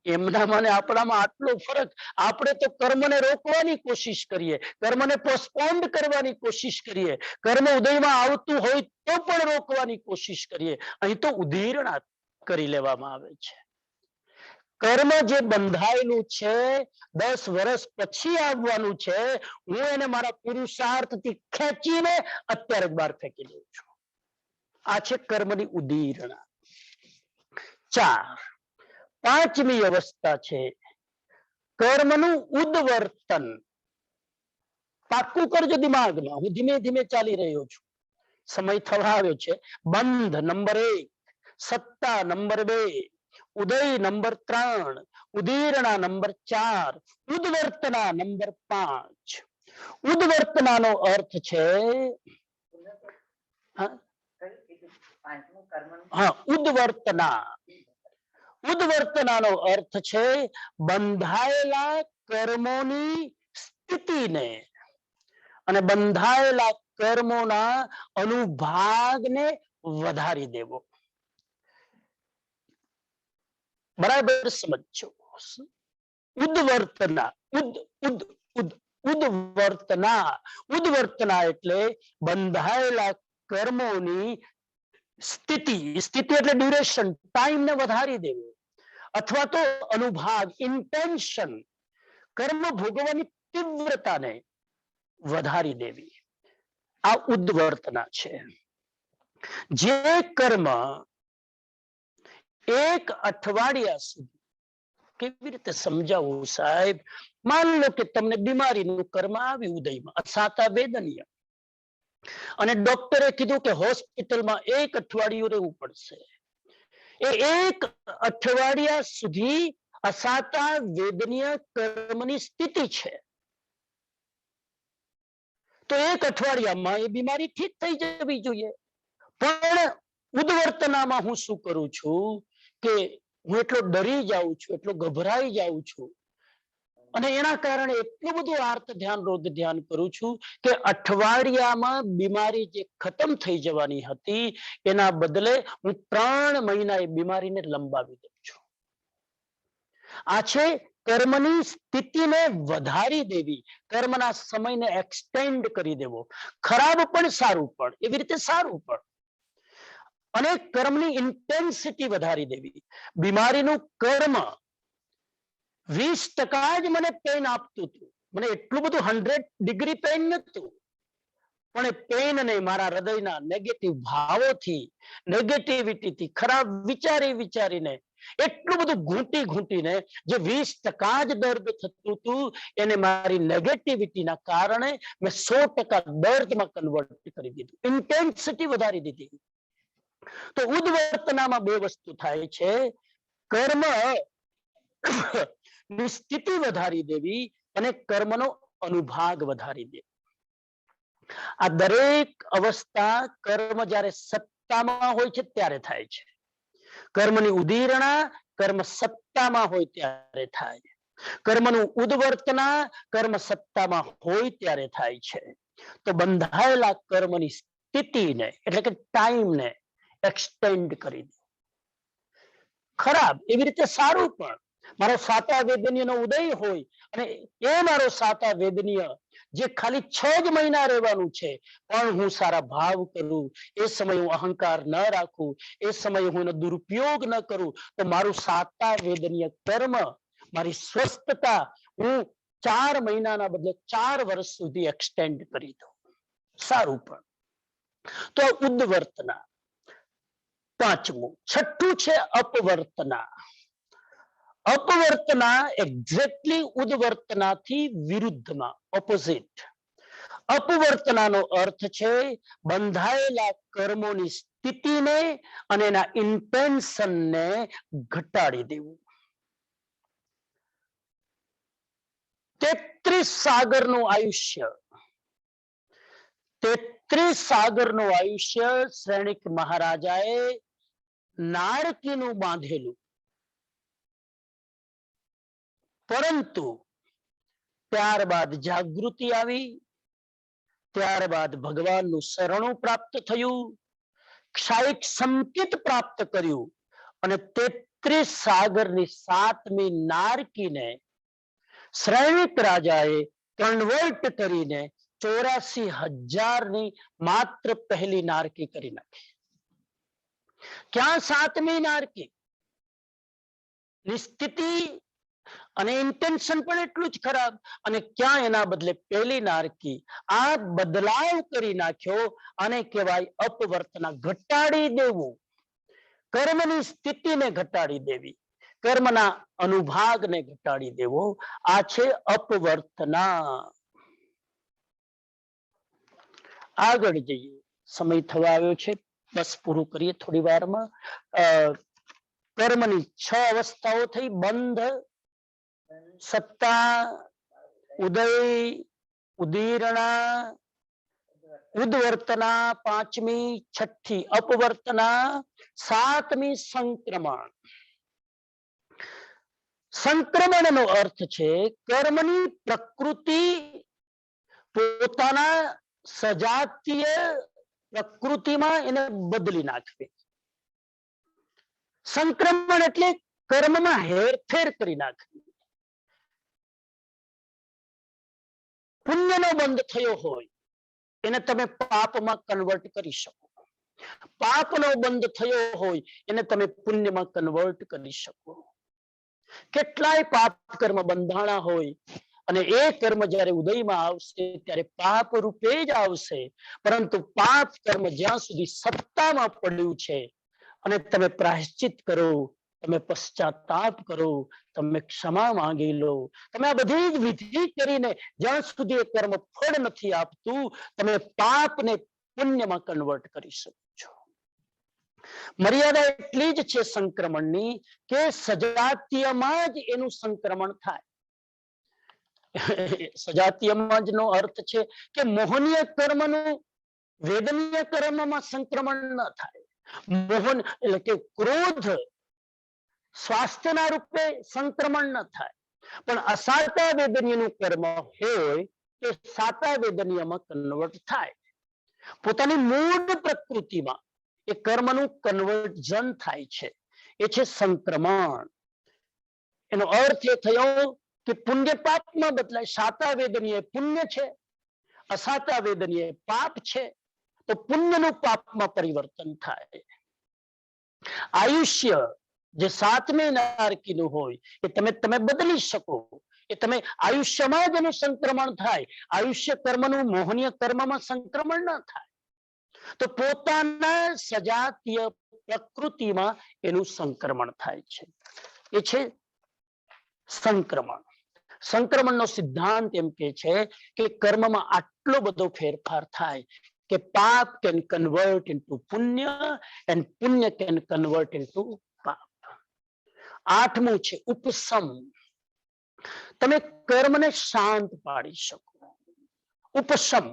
એમનામાં ને આપણામાં આટલો ફરક. આપણે તો કર્મને રોકવાની કોશિશ કરીએ, કર્મને પોસ્ટપોન્ડ કરવાની કોશિશ કરીએ, કર્મ ઉદયમાં આવતું હોય તો પણ રોકવાની કોશિશ કરીએ. અહીં તો ઉદીરણા કરી લેવામાં આવે છે. કર્મ જે બંધાયેલું છે 10 વર્ષ પછી આવવાનું છે, હું એને મારા પુરુષાર્થથી ખેંચીને અત્યારે જ બહાર ફેંકી દઉં છું. આ છે કર્મની ઉદીરણા. 4. પાંચમી અવસ્થા છે કર્મનું ઉદ્વર્તન. પાક્કું કરજો દિમાગમાં, હું ધીમે ધીમે ચાલી રહ્યો છું, સમય થવા આવ્યો છે. બંધ નંબર 1, સત્તા નંબર 2, ઉદય નંબર 3, ઉદીરણા નંબર 4, ઉદ્વર્તના નંબર 5. ઉદ્વર્તનાનો અર્થ છે ઉદ્વર્તના. ઉદ્વર્તનાનો અર્થ છે બંધાયેલા કર્મોની સ્થિતિને અને બંધાયેલા કર્મોના અનુભાગને વધારી દેવો. બરાબર સમજો. ઉદ્વર્તના, ઉદ્વર્તના, ઉદ્વર્તના એટલે બંધાયેલા કર્મોની સ્થિતિ. સ્થિતિ એટલે ડ્યુરેશન, ટાઈમ ને વધારી દેવો, અથવા તો અનુભાગ, ઇન્ટેન્શન, કર્મ ભોગવવાની તીવ્રતાને વધારી દેવી. આ ઉદ્વર્તના છે. જે કર્મ 1 અઠવાડિયા સુધી, કેવી રીતે સમજાવું સાહેબ? માન લો કે તમને બીમારીનું કર્મ આવ્યું ઉદયમાં, અસાતા વેદનીય, અને ડોક્ટરે કીધું કે હોસ્પિટલમાં 1 અઠવાડિયું રહેવું પડશે. એ 1 અઠવાડિયા સુધી અસાતા વેદનીય કર્મની સ્થિતિ છે. તો 1 અઠવાડિયામાં એ બીમારી ઠીક થઈ જવી જોઈએ. પણ ઉદ્વર્તનામાં હું શું કરું છું કે હું એટલો ડરી જાઉં છું, એટલો ગભરાઈ જાઉં છું, અને એના કારણે એટલું બધું આર્ત ધ્યાન, રોગ ધ્યાન કરું છું કે અઠવાડિયામાં બીમારી જે ખતમ થઈ જવાની હતી એના બદલે હું 3 મહિના એ બીમારીને લંબાવી દઉં છું. આ છે કર્મની સ્થિતિને વધારી દેવી, કર્મના સમયને એક્સટેન્ડ કરી દેવો. ખરાબ પણ સારું પણ, એવી રીતે સારું પણ. અને કર્મની ઇન્ટેન્સિટી વધારી દેવી. બીમારીનું કર્મ 20% જ મને પેન આપતું હતું, મને એટલું બધું 100° પેન નતું, પણ એ પેનને મારા હૃદયના નેગેટિવ ભાવોથી, નેગેટિવિટીથી, ખરાબ વિચારીને એટલું બધું ઘૂંટીને જે 20% જ દર્દ થતું હતું એને મારી નેગેટિવિટીના કારણે મેં 100% દર્દમાં કન્વર્ટ કરી દીધું, ઇન્ટેન્સિટી વધારી દીધી. તો ઉદ્વર્તનામાં 2 વસ્તુ થાય છે: કર્મ ની સ્થિતિ વધારી દેવી અને કર્મનો અનુભાગ વધારી દેવો. આ દરેક અવસ્થા કર્મ જ્યારે સત્તામાં હોય છે ત્યારે થાય છે. કર્મની ઉદીરણા કર્મ સત્તામાં હોય ત્યારે થાય. કર્મનું ઉદ્વર્તના કર્મ સત્તામાં હોય ત્યારે થાય છે. તો બંધાયેલા કર્મની સ્થિતિને એટલે કે ટાઈમને એક્સટેન્ડ કરી દે. ખરાબ એવી રીતે સારું પણ. મારો સાતા વેદનીયનો ઉદય હોય અને એ મારો સાતા વેદનીય જે ખાલી 6 જ મહિના રહેવાનું છે, પણ હું સારા ભાવ કરું, એ સમયે હું અહંકાર ન રાખું, એ સમયે હું એનો દુરુપયોગ ન કરું, તો મારું સાતા વેદનીય કર્મ, મારી સ્વસ્થતા હું 4 મહિનાના બદલે 4 વર્ષ સુધી એક્સટેન્ડ કરી દઉં. સારું પણ. તો ઉદ્વર્તના. 5મું. 6ઠું છે અપવર્તના. અપવર્તના એક્ઝેક્ટલી ઉદ્વર્તનાથી વિરુદ્ધમાં, ઓપોઝિટ. અપવર્તનાનો અર્થ છે બંધાયેલા કર્મોની સ્થિતિને અને એના ઇન્ટેન્શનને ઘટાડી દેવું. 33 સાગરનું આયુષ્ય, 33 સાગરનું આયુષ્ય શ્રેણિક મહારાજાએ નારકીનું બાંધેલું, પરંતુ ત્યારબાદ જાગૃતિ આવી, ત્યારબાદ ભગવાનનું શરણું પ્રાપ્ત થયું, ક્ષાયિક સંકેત પ્રાપ્ત કર્યું, અને 33 સાગરની 7મી નારકીને શ્રેણિક રાજાએ કન્વર્ટ કરીને 84,000ની માત્ર પહેલી નારકી કરી નાખી. ક્યાં 7મી નારકી ની સ્થિતિ અને ઇન્ટેન્શન પણ એટલું જ ખરાબ, અને ક્યાં એના બદલે પેલી નારકી આ બદલાવ કરી નાખ્યો. અને કહેવાય અપવર્તના, ઘટાડી દેવું, કર્મની સ્થિતિને ઘટાડી દેવી, કર્મના અનુભાગને ઘટાડી દેવો, આ છે અપવર્તના. આગળ જઈએ, સમય થવા આવ્યો છે, બસ પૂરું કરીએ થોડી વારમાં. કર્મની 6 અવસ્થાઓ થઈ: બંધ, સત્તા, ઉદય, ઉદીરણા, ઉદ્વર્તના, 5મી, 6ઠ્ઠી અપવર્તના, 7મી સંક્રમણ. સંક્રમણનો અર્થ છે કર્મની પ્રકૃતિ પોતાના સજાતીય પ્રકૃતિમાં એને બદલી નાખવી. સંક્રમણ એટલે કર્મમાં હેરફેર કરી નાખવી. પુણ્યનો બંધ થયો હોય એને તમે પાપમાં કન્વર્ટ કરી શકો. પાપનો બંધ થયો હોય એને તમે પુણ્યમાં કન્વર્ટ કરી શકો. કેટલાય પાપ કર્મ બંધાણા હોય અને એ કર્મ જ્યારે ઉદયમાં આવશે ત્યારે પાપ રૂપે જ આવશે. પરંતુ પાપ કર્મ જ્યાં સુધી સત્તામાં પડ્યું છે અને તમે પ્રાયશ્ચિત કરો, તમે પશ્ચાતાપ કરો, તમે ક્ષમા માંગી લો, તમે આ બધી જ વિધિ કરીને જ્યાં સુધી એ કર્મ ફળ નથી આપતું, તમે પાપને પુણ્યમાં કન્વર્ટ કરી શકો છો. મર્યાદા એટલી જ છે સંક્રમણની કે સજાતીયમાં જ એનું સંક્રમણ થાય. સજાતીયમાં જ નો અર્થ છે કે મોહનીય કર્મનું વેદનીય કર્મમાં સંક્રમણ ન થાય. મોહન એટલે કે ક્રોધ સ્વાસ્થ્યના રૂપે સંક્રમણ ન થાય, પણ અસાતા વેદનીયનું કર્મ હોય તે સાતા વેદનીયમાં કન્વર્ટ થાય. પોતાની મૂળ પ્રકૃતિમાં એ કર્મનું કન્વર્ઝન થાય છે, એ છે સંક્રમણ. એનો અર્થ એ થયો કે પુણ્ય પાપમાં બદલાય. સાતા વેદનીય પુણ્ય છે, અસાતા વેદનીય પાપ છે, તો પુણ્યનું પાપમાં પરિવર્તન થાય. આયુષ્ય જે 7મી નારકીનું હોય એ તમે બદલી શકો. એ તમે આયુષ્યમાં જ એનું સંક્રમણ થાય. આયુષ્ય કર્મનું મોહનીય કર્મમાં સંક્રમણ ન થાય. તો પોતાના સજાતીય પ્રકૃતિમાં એનું સંક્રમણ થાય છે, એ છે સંક્રમણ. સંક્રમણનો સિદ્ધાંત એમ કે છે કે કર્મમાં આટલો બધો ફેરફાર થાય કે પાપ કેન કન્વર્ટ ઇન્ટુ પુણ્ય એન્ડ પુણ્ય કેન કન્વર્ટ ઇન્ટુ પાપ. 8મું છે ઉપસમ. તમે કર્મને શાંત પાડી શકો. ઉપસમ,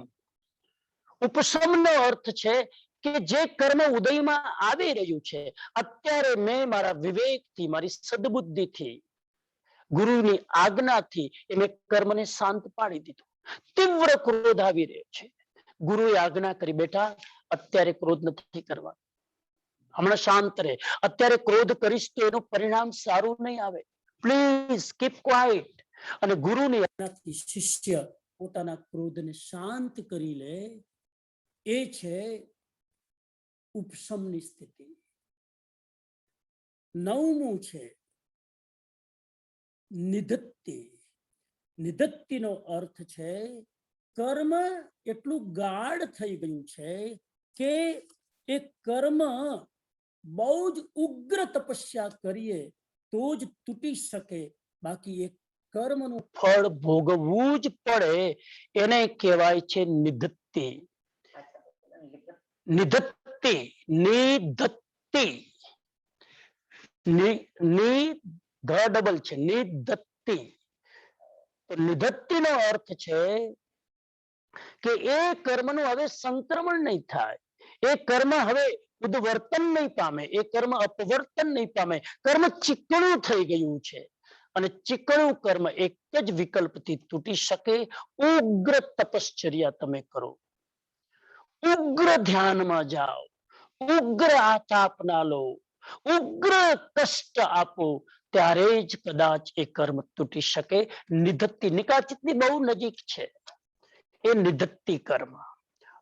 ઉપસમનો અર્થ છે કે જે કર્મ ઉદયમાં આવી રહ્યું છે, અત્યારે મેં મારા વિવેકથી, મારી સદબુદ્ધિથી, ગુરુની આજ્ઞાથી એ મેં કર્મને શાંત પાડી દીધું. તીવ્ર ક્રોધ આવી રહ્યો છે, ગુરુએ આજ્ઞા કરી, બેટા અત્યારે ક્રોધ નથી કરવા, હમણાં શાંત રહે. અત્યારે ક્રોધ કરીશ તો એનું પરિણામ સારું નહીં આવે, પ્લીઝ કીપ ક્વાઇટ. અને ગુરુની આજ્ઞાથી શિષ્ય પોતાના ક્રોધને શાંત કરી લે, એ છે ઉપશમની સ્થિતિ. 9મું છે નિધત્તિ. નિધત્તિનો અર્થ છે કર્મ એટલું ગાઢ થઈ ગયું છે કે એ કર્મ બહુ જ ઉગ્ર તપસ્યા કરીએ તો જ તૂટી શકે, બાકી એ કર્મનું ફળ ભોગવવું જ પડે. એને કહેવાય છે નિધત્તિ. નિધત્તિ, નિધત્તિ, ની ધ ડબલ છે, નિધત્તિ. નિધત્તિનો અર્થ છે કે એ કર્મનું હવે સંક્રમણ નહીં થાય, એ કર્મ હવે ઉદ્વર્તન નહીં પામે, એ કર્મ અપવર્તન નહીં પામે. કર્મ ચીકણું થઈ ગયું છે અને ચીકણું કર્મ એક જ વિકલ્પથી તૂટી શકે. ઉગ્ર તપશ્ચર્યા તમે કરો, ઉગ્ર ધ્યાનમાં જાઓ, ઉગ્ર આતાપના લો, ઉગ્ર કષ્ટ આપો, ત્યારે જ કદાચ એ કર્મ તૂટી શકે. નિધત્તિ નિકાચિતની બહુ નજીક છે એ નિધત્તિ કર્મ.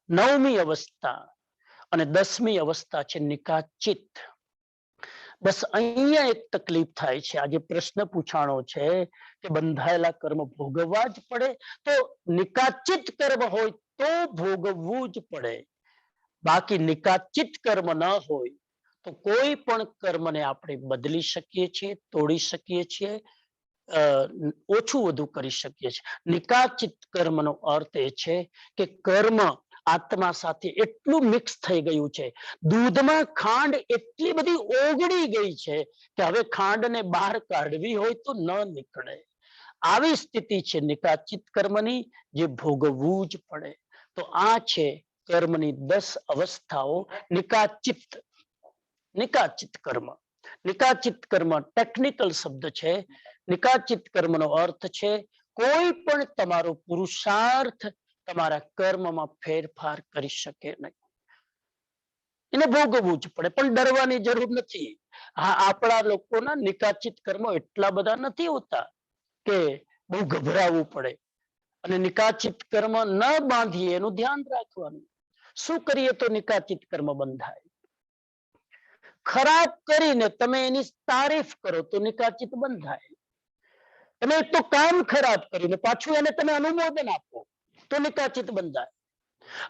9મી અવસ્થા અને 10મી અવસ્થા છે નિકાચિત. બસ અહીંયા એક તકલીફ થાય છે. આજે પ્રશ્ન પૂછાણો છે કે બંધાયેલા કર્મ ભોગવવા જ પડે, તો નિકાચિત કર્મ હોય તો ભોગવવું જ પડે. બાકી નિકાચિત કર્મ ન હોય તો કોઈ પણ કર્મને આપણે બદલી શકીએ છીએ, તોડી શકીએ છીએ, ઓછું વધુ કરી શકીએ છીએ. નિકાચિત કર્મનો અર્થ એ છે કે કર્મ આત્મા સાથે એટલું મિક્સ થઈ ગયું છે, દૂધમાં ખાંડ એટલી બધી ઓગળી ગઈ છે કે હવે ખાંડને બહાર કાઢવી હોય તો ન નીકળે. આવી સ્થિતિ છે નિકાચિત કર્મની, જે ભોગવવું જ પડે. તો આ છે કર્મની 10 અવસ્થાઓ. નિકાચિત નિકાચિત કર્મ. નિકાચિત કર્મ ટેકનિકલ શબ્દ છે. નિકાચિત કર્મનો અર્થ છે કોઈ પણ તમારો પુરુષાર્થ તમારા કર્મમાં ફેરફાર કરી શકે નહીં. એને ભોગવવું જ પડે, પણ ડરવાની જરૂર નથી. હા, આપણા લોકોના નિકાચિત કર્મો એટલા બધા નથી હોતા કે બહુ ગભરાવું પડે. અને નિકાચિત કર્મ ન બાંધીએ એનું ધ્યાન રાખવાનું. શું કરીએ તો નિકાચિત કર્મ બંધાય? ખરાબ કરીને તમે એની તારીફ કરો તો નિકાચિત બંધાય. તમે એક તો કામ ખરાબ કરીને પાછું એને તમે અનુમોદન આપો તો નિકાચિત બંધાય.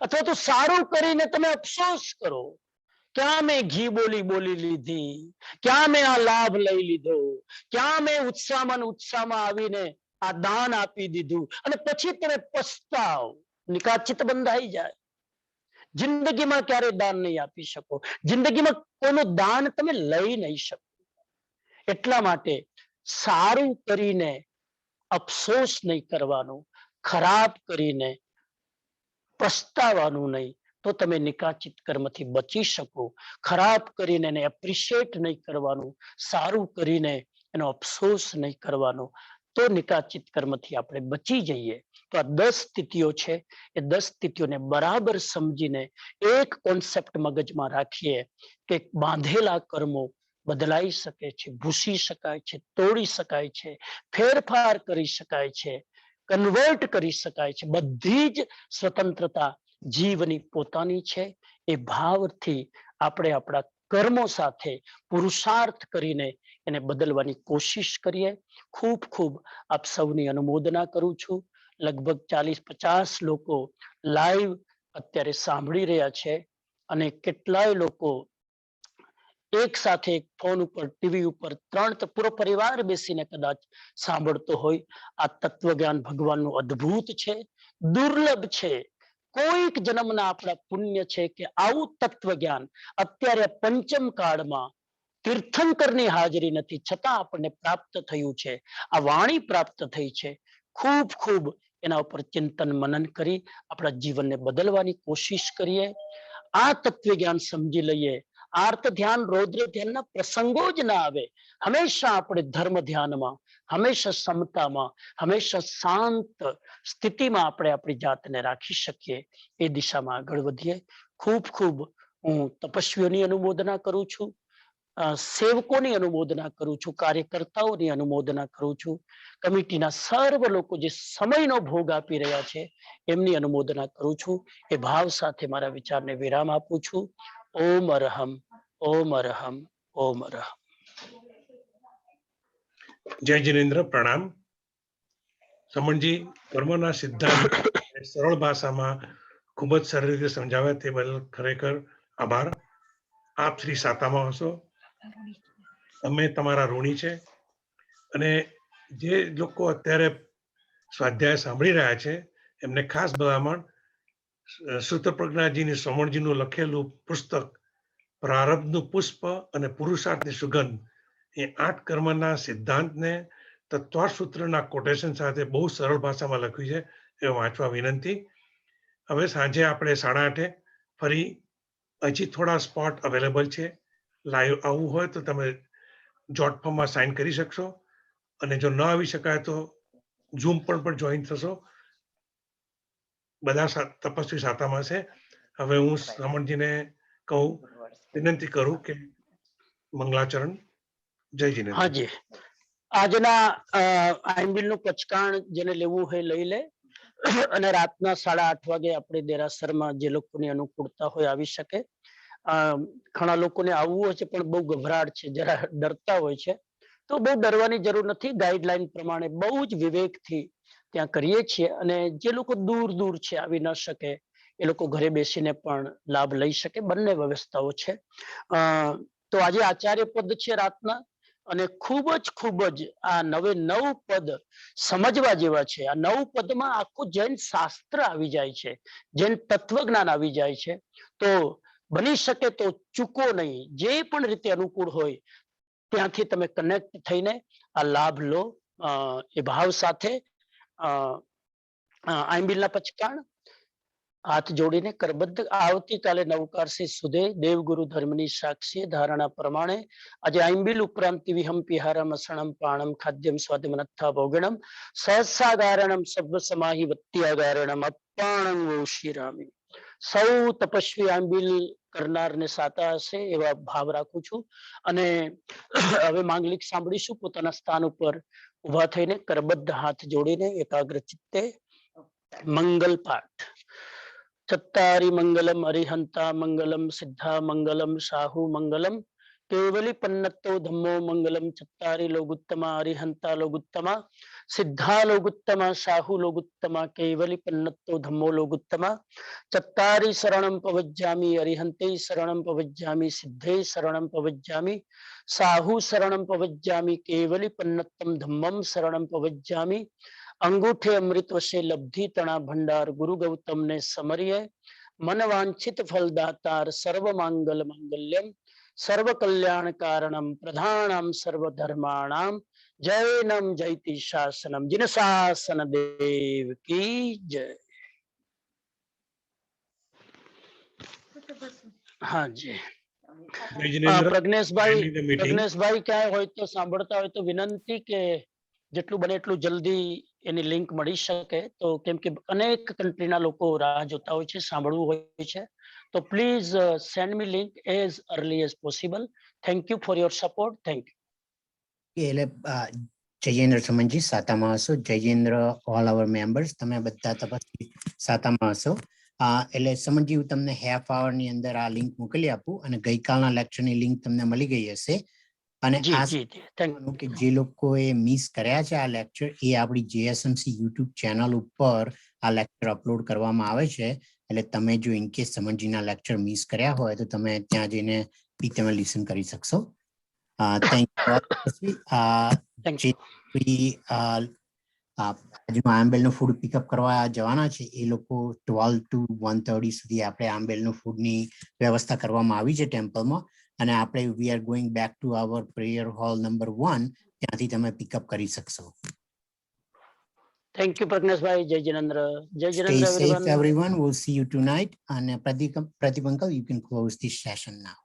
અથવા તો સારું કરીને તમે અફસોસ કરો, ક્યાં મેં ઘી બોલી લીધી, ક્યાં મેં આ લાભ લઈ લીધો, ક્યાં મેં ઉત્સાહમાં આવીને આ દાન આપી દીધું, અને પછી તમે પસ્તાવ. નિકાચિત બંધાઈ જાય. જિંદગીમાં ક્યારે દાન નહીં આપી શકો, જિંદગીમાં કોઈનું દાન તમે લઈ નહીં શકો. એટલા માટે સારું કરીને અફસોસ નહીં કરવાનો, ખરાબ કરીને પસ્તાવાનું નહીં, તો તમે નિકાચિત કર્મથી બચી શકો. ખરાબ કરીને એને એપ્રિશિએટ નહીં કરવાનું, સારું કરીને એનો અફસોસ નહીં કરવાનો, તો નિકાચિત કર્મથી આપણે બચી જઈએ. તો આ 10 સ્થિતિઓ છે. એ 10 સ્થિતિઓને બરાબર સમજીને એક કોન્સેપ્ટ મગજમાં રાખીએ કે બાંધેલા કર્મો બદલાઈ શકે છે, ભૂસી શકાય છે, તોડી શકાય છે, ફેરફાર કરી શકાય છે, કન્વર્ટ કરી શકાય છે. બધી જ સ્વતંત્રતા જીવની પોતાની છે. એ ભાવથી આપણે આપણા કર્મો સાથે પુરુષાર્થ કરીને એને બદલવાની કોશિશ કરીએ. ખૂબ ખૂબ આપ સૌની અનુમોદના કરું છું. લગભગ 40-50 લોકો લાઈવ અત્યારે સાંભળી રહ્યા છે, અને કેટલાય લોકો એક સાથે ફોન ઉપર, ટીવી ઉપર, 3 પૂરો પરિવાર બેસીને કદાચ સાંભળતો હોય. આ તત્વજ્ઞાન ભગવાનનું અદ્ભુત છે, દુર્લભ છે. કોઈક જન્મના આપણા પુણ્ય છે કે આવું તત્વજ્ઞાન અત્યારે પંચમ કાળમાં તીર્થંકરની હાજરી નથી છતાં આપણને પ્રાપ્ત થયું છે. આ વાણી પ્રાપ્ત થઈ છે. ખૂબ ખૂબ એના ઉપર ચિંતન મનન કરી આપણા જીવનને બદલવાની કોશિશ કરીએ. આ તત્વજ્ઞાન સમજી લઈએ. આર્ત ધ્યાન, રૌદ્ર ધ્યાનના પ્રસંગો જ ના આવે. હંમેશા આપણે ધર્મ ધ્યાનમાં, હંમેશા સમતામાં, હંમેશા શાંત સ્થિતિમાં આપણે આપણી જાતને રાખી શકીએ. એ દિશામાં આગળ વધીએ. ખૂબ ખૂબ હું તપસ્વીઓની અનુમોદના કરું છું, સેવકોની અનુમોદના કરું છું, કાર્યકર્તાઓની અનુમોદના કરું છું, કમિટીના સર્વ લોકો જે સમયનો ભોગ આપી રહ્યા છે એમની અનુમોદના કરું છું. એ ભાવ સાથે મારા વિચારને વિરામ આપું છું. ઓમ અરહમ, ઓમ અરહમ, ઓમ અરહમ. જય જિનેન્દ્ર, પ્રણામ. સમણજી, કર્મના સિદ્ધાંત સરળ ભાષામાં ખૂબ જ સરળ રીતે સમજાવ્યા તે બદલ ખરેખર આભાર. આપ શ્રી સાતામાં હશો, અમે તમારા ઋણી છે. અને જે લોકો અત્યારે સ્વાધ્યાય સાંભળી રહ્યા છે એમને ખાસ ભલામણ, સૂત્રપ્રજ્ઞાજીની સમણજીનું લખેલું પુસ્તક પ્રારબ્ધનું પુષ્પ અને પુરુષાર્થની સુગંધ, એ 8 કર્મના સિદ્ધાંતને તત્વાર્થ સૂત્રના કોટેશન સાથે બહુ સરળ ભાષામાં લખ્યું છે, એ વાંચવા વિનંતી. હવે સાંજે આપણે 8:30 ફરી હજી થોડા સ્પોટ અવેલેબલ છે. લાઈવ આવવું હોય તો તમે જોટ ફોર્મમાં સાઇન કરી શકશો, અને જો ન આવી શકાય તો ઝૂમ પર પણ જોઈન થશો. બધા તપસ્વી સાતામાં છે. હવે હું રમણજીને કહું, વિનંતી કરું કે મંગલાચરણ. જય જિનેન્દ્ર. હાજી, આજના આઈમ્બિલનું પચકાણ જેને લેવું હોય લઈ લે, અને રાતના 8:30 વાગે આપણે દેરાસરમાં જે લોકોની અનુકૂળતા હોય આવી શકે. ઘણા લોકોને આવવું હોય છે પણ બહુ ગભરાટ છે, જરા ડરતા હોય છે, તો બહુ ડરવાની જરૂર નથી. ગાઈડલાઈન પ્રમાણે બહુ જ વિવેકથી ત્યાં કરીએ છીએ, અને જે લોકો દૂર દૂર છે, આવી ન શકે, એ લોકો ઘરે બેસીને પણ લાભ લઈ શકે. બંને વ્યવસ્થાઓ છે. તો આજે આચાર્ય પદ છે રાતના, અને ખૂબ જ આ 9 પદ સમજવા જેવા છે. આ 9 પદમાં આખું જૈન શાસ્ત્ર આવી જાય છે, જૈન તત્વજ્ઞાન આવી જાય છે. તો બની શકે તો ચૂકો નહીં, જે પણ રીતે અનુકૂળ હોય ત્યાંથી તમે કનેક્ટ થઈને આ લાભ લો, એ ભાવ સાથે. આંબિલના પચકાણ હાથ જોડીને કરબદ્ધ. આવતીકાલે નવકારસી સુધે દેવગુરુ ધર્મની સાક્ષી ધારણા પ્રમાણે આજે આંબિલ ઉપરાંત વિહમ પિહારમ અસણમ પાણમ ખાદ્યમ સ્વાદમનથા ભોગણમ સહસાગારણમ સર્વ સમાહિ વત્યાગારણમ અપાણમ શ્રીરામી. સૌ તપસ્વી આંબિલ કરનારને સાતા હશે એવા ભાવ રાખું છું. અને હવે માંગલિક સાંભળીશું. પોતાના સ્થાન ઉપર ઉભા થઈને કરબદ્ધ હાથ જોડીને એકાગ્ર ચિત્તે મંગલ પાઠ. ચત્તારી મંગલમ અરિહંતા મંગલમ સિદ્ધા મંગલમ સાહુ મંગલમ કેવલી પન્નતો ધમ્મો મંગલમ. ચત્તારી લોગુત્તમા અરિહંતા લોગુત્તમા સિદ્ધા લોગુત્તમા સાહુ લોગુત્તમા કેવલી પન્નતો ધમ્મો લોગુત્તમા. ચત્તારી શરણમ પવજ્જામિ અરિહંતે શરણમ પવજ્જામિ સિદ્ધે શરણમ પવજ્જામિ સાહુ શરણમ પવજ્જામિ કેવલી પન્નતમ ધમ્મમ શરણમ પવજ્જામિ. અંગૂઠે અમૃત વશે લબ્ધિ તણા ભંડાર ગુરુ ગૌતમ ને સમરીએ. મન વાંછિત ફલદાતાર સર્વ માંગલ માંગલ્યમ સર્વ કલ્યાણ કારણમ પ્રધાનમ સર્વ ધર્માણામ જૈનમ જયતિ શાસનમ. જીન શાસન દેવ કી જય. હાજી. જય જિનેન્દ્ર. પ્રજ્ઞેશભાઈ ક્યાંય હોય તો સાંભળતા હોય તો વિનંતી કે જેટલું બને એટલું જલ્દી એની લિંક મળી શકે. તો કેમ કે અનેક કન્ટ્રીના લોકો રાહ જોતા હોય છે, સાંભળવું હોય છે. તો please send me link as early as possible. Thank you for your support. Thank you. એટલે જયેન્દ્ર સમનજી સાતામાં હશો. જયેન્દ્ર ઓલ અવર મેમ્બર્સ, તમે બધા તપાસી સાતામાં હશો. એટલે સમનજી, હું તમને હાફ આવર ની અંદર આ લિંક મોકલી આપું, અને ગઈકાલના લેક્ચરની લિંક તમને મળી ગઈ હશે. અને કે જે લોકોએ મિસ કર્યા છે આ લેક્ચર, એ આપણી જેએસએમસી યુટ્યુબ ચેનલ ઉપર આ લેક્ચર અપલોડ કરવામાં આવે છે. એટલે તમે જો ઇનકેસ સમનજીના લેક્ચર મિસ કર્યા હોય તો તમે ત્યાં જઈને બી તમે લિસન કરી શકશો. Thank you. આંબેલનું ફૂડ પિકઅપ કરવા જવાના છે એ લોકો 12 to 1:30 સુધી આપણે આંબેલનું ફૂડની વ્યવસ્થા કરવામાં આવી છે ટેમ્પલમાં. અને આપણે we are going back to our prayer hall number 1, ત્યાંથી તમે પિકઅપ કરી શકશો. થેન્ક યુ પ્રજ્ઞેશભાઈ. જય જિનેન્દ્ર. જય Jinendra everyone. We'll see you tonight. And Pradeep uncle, you can close this session now.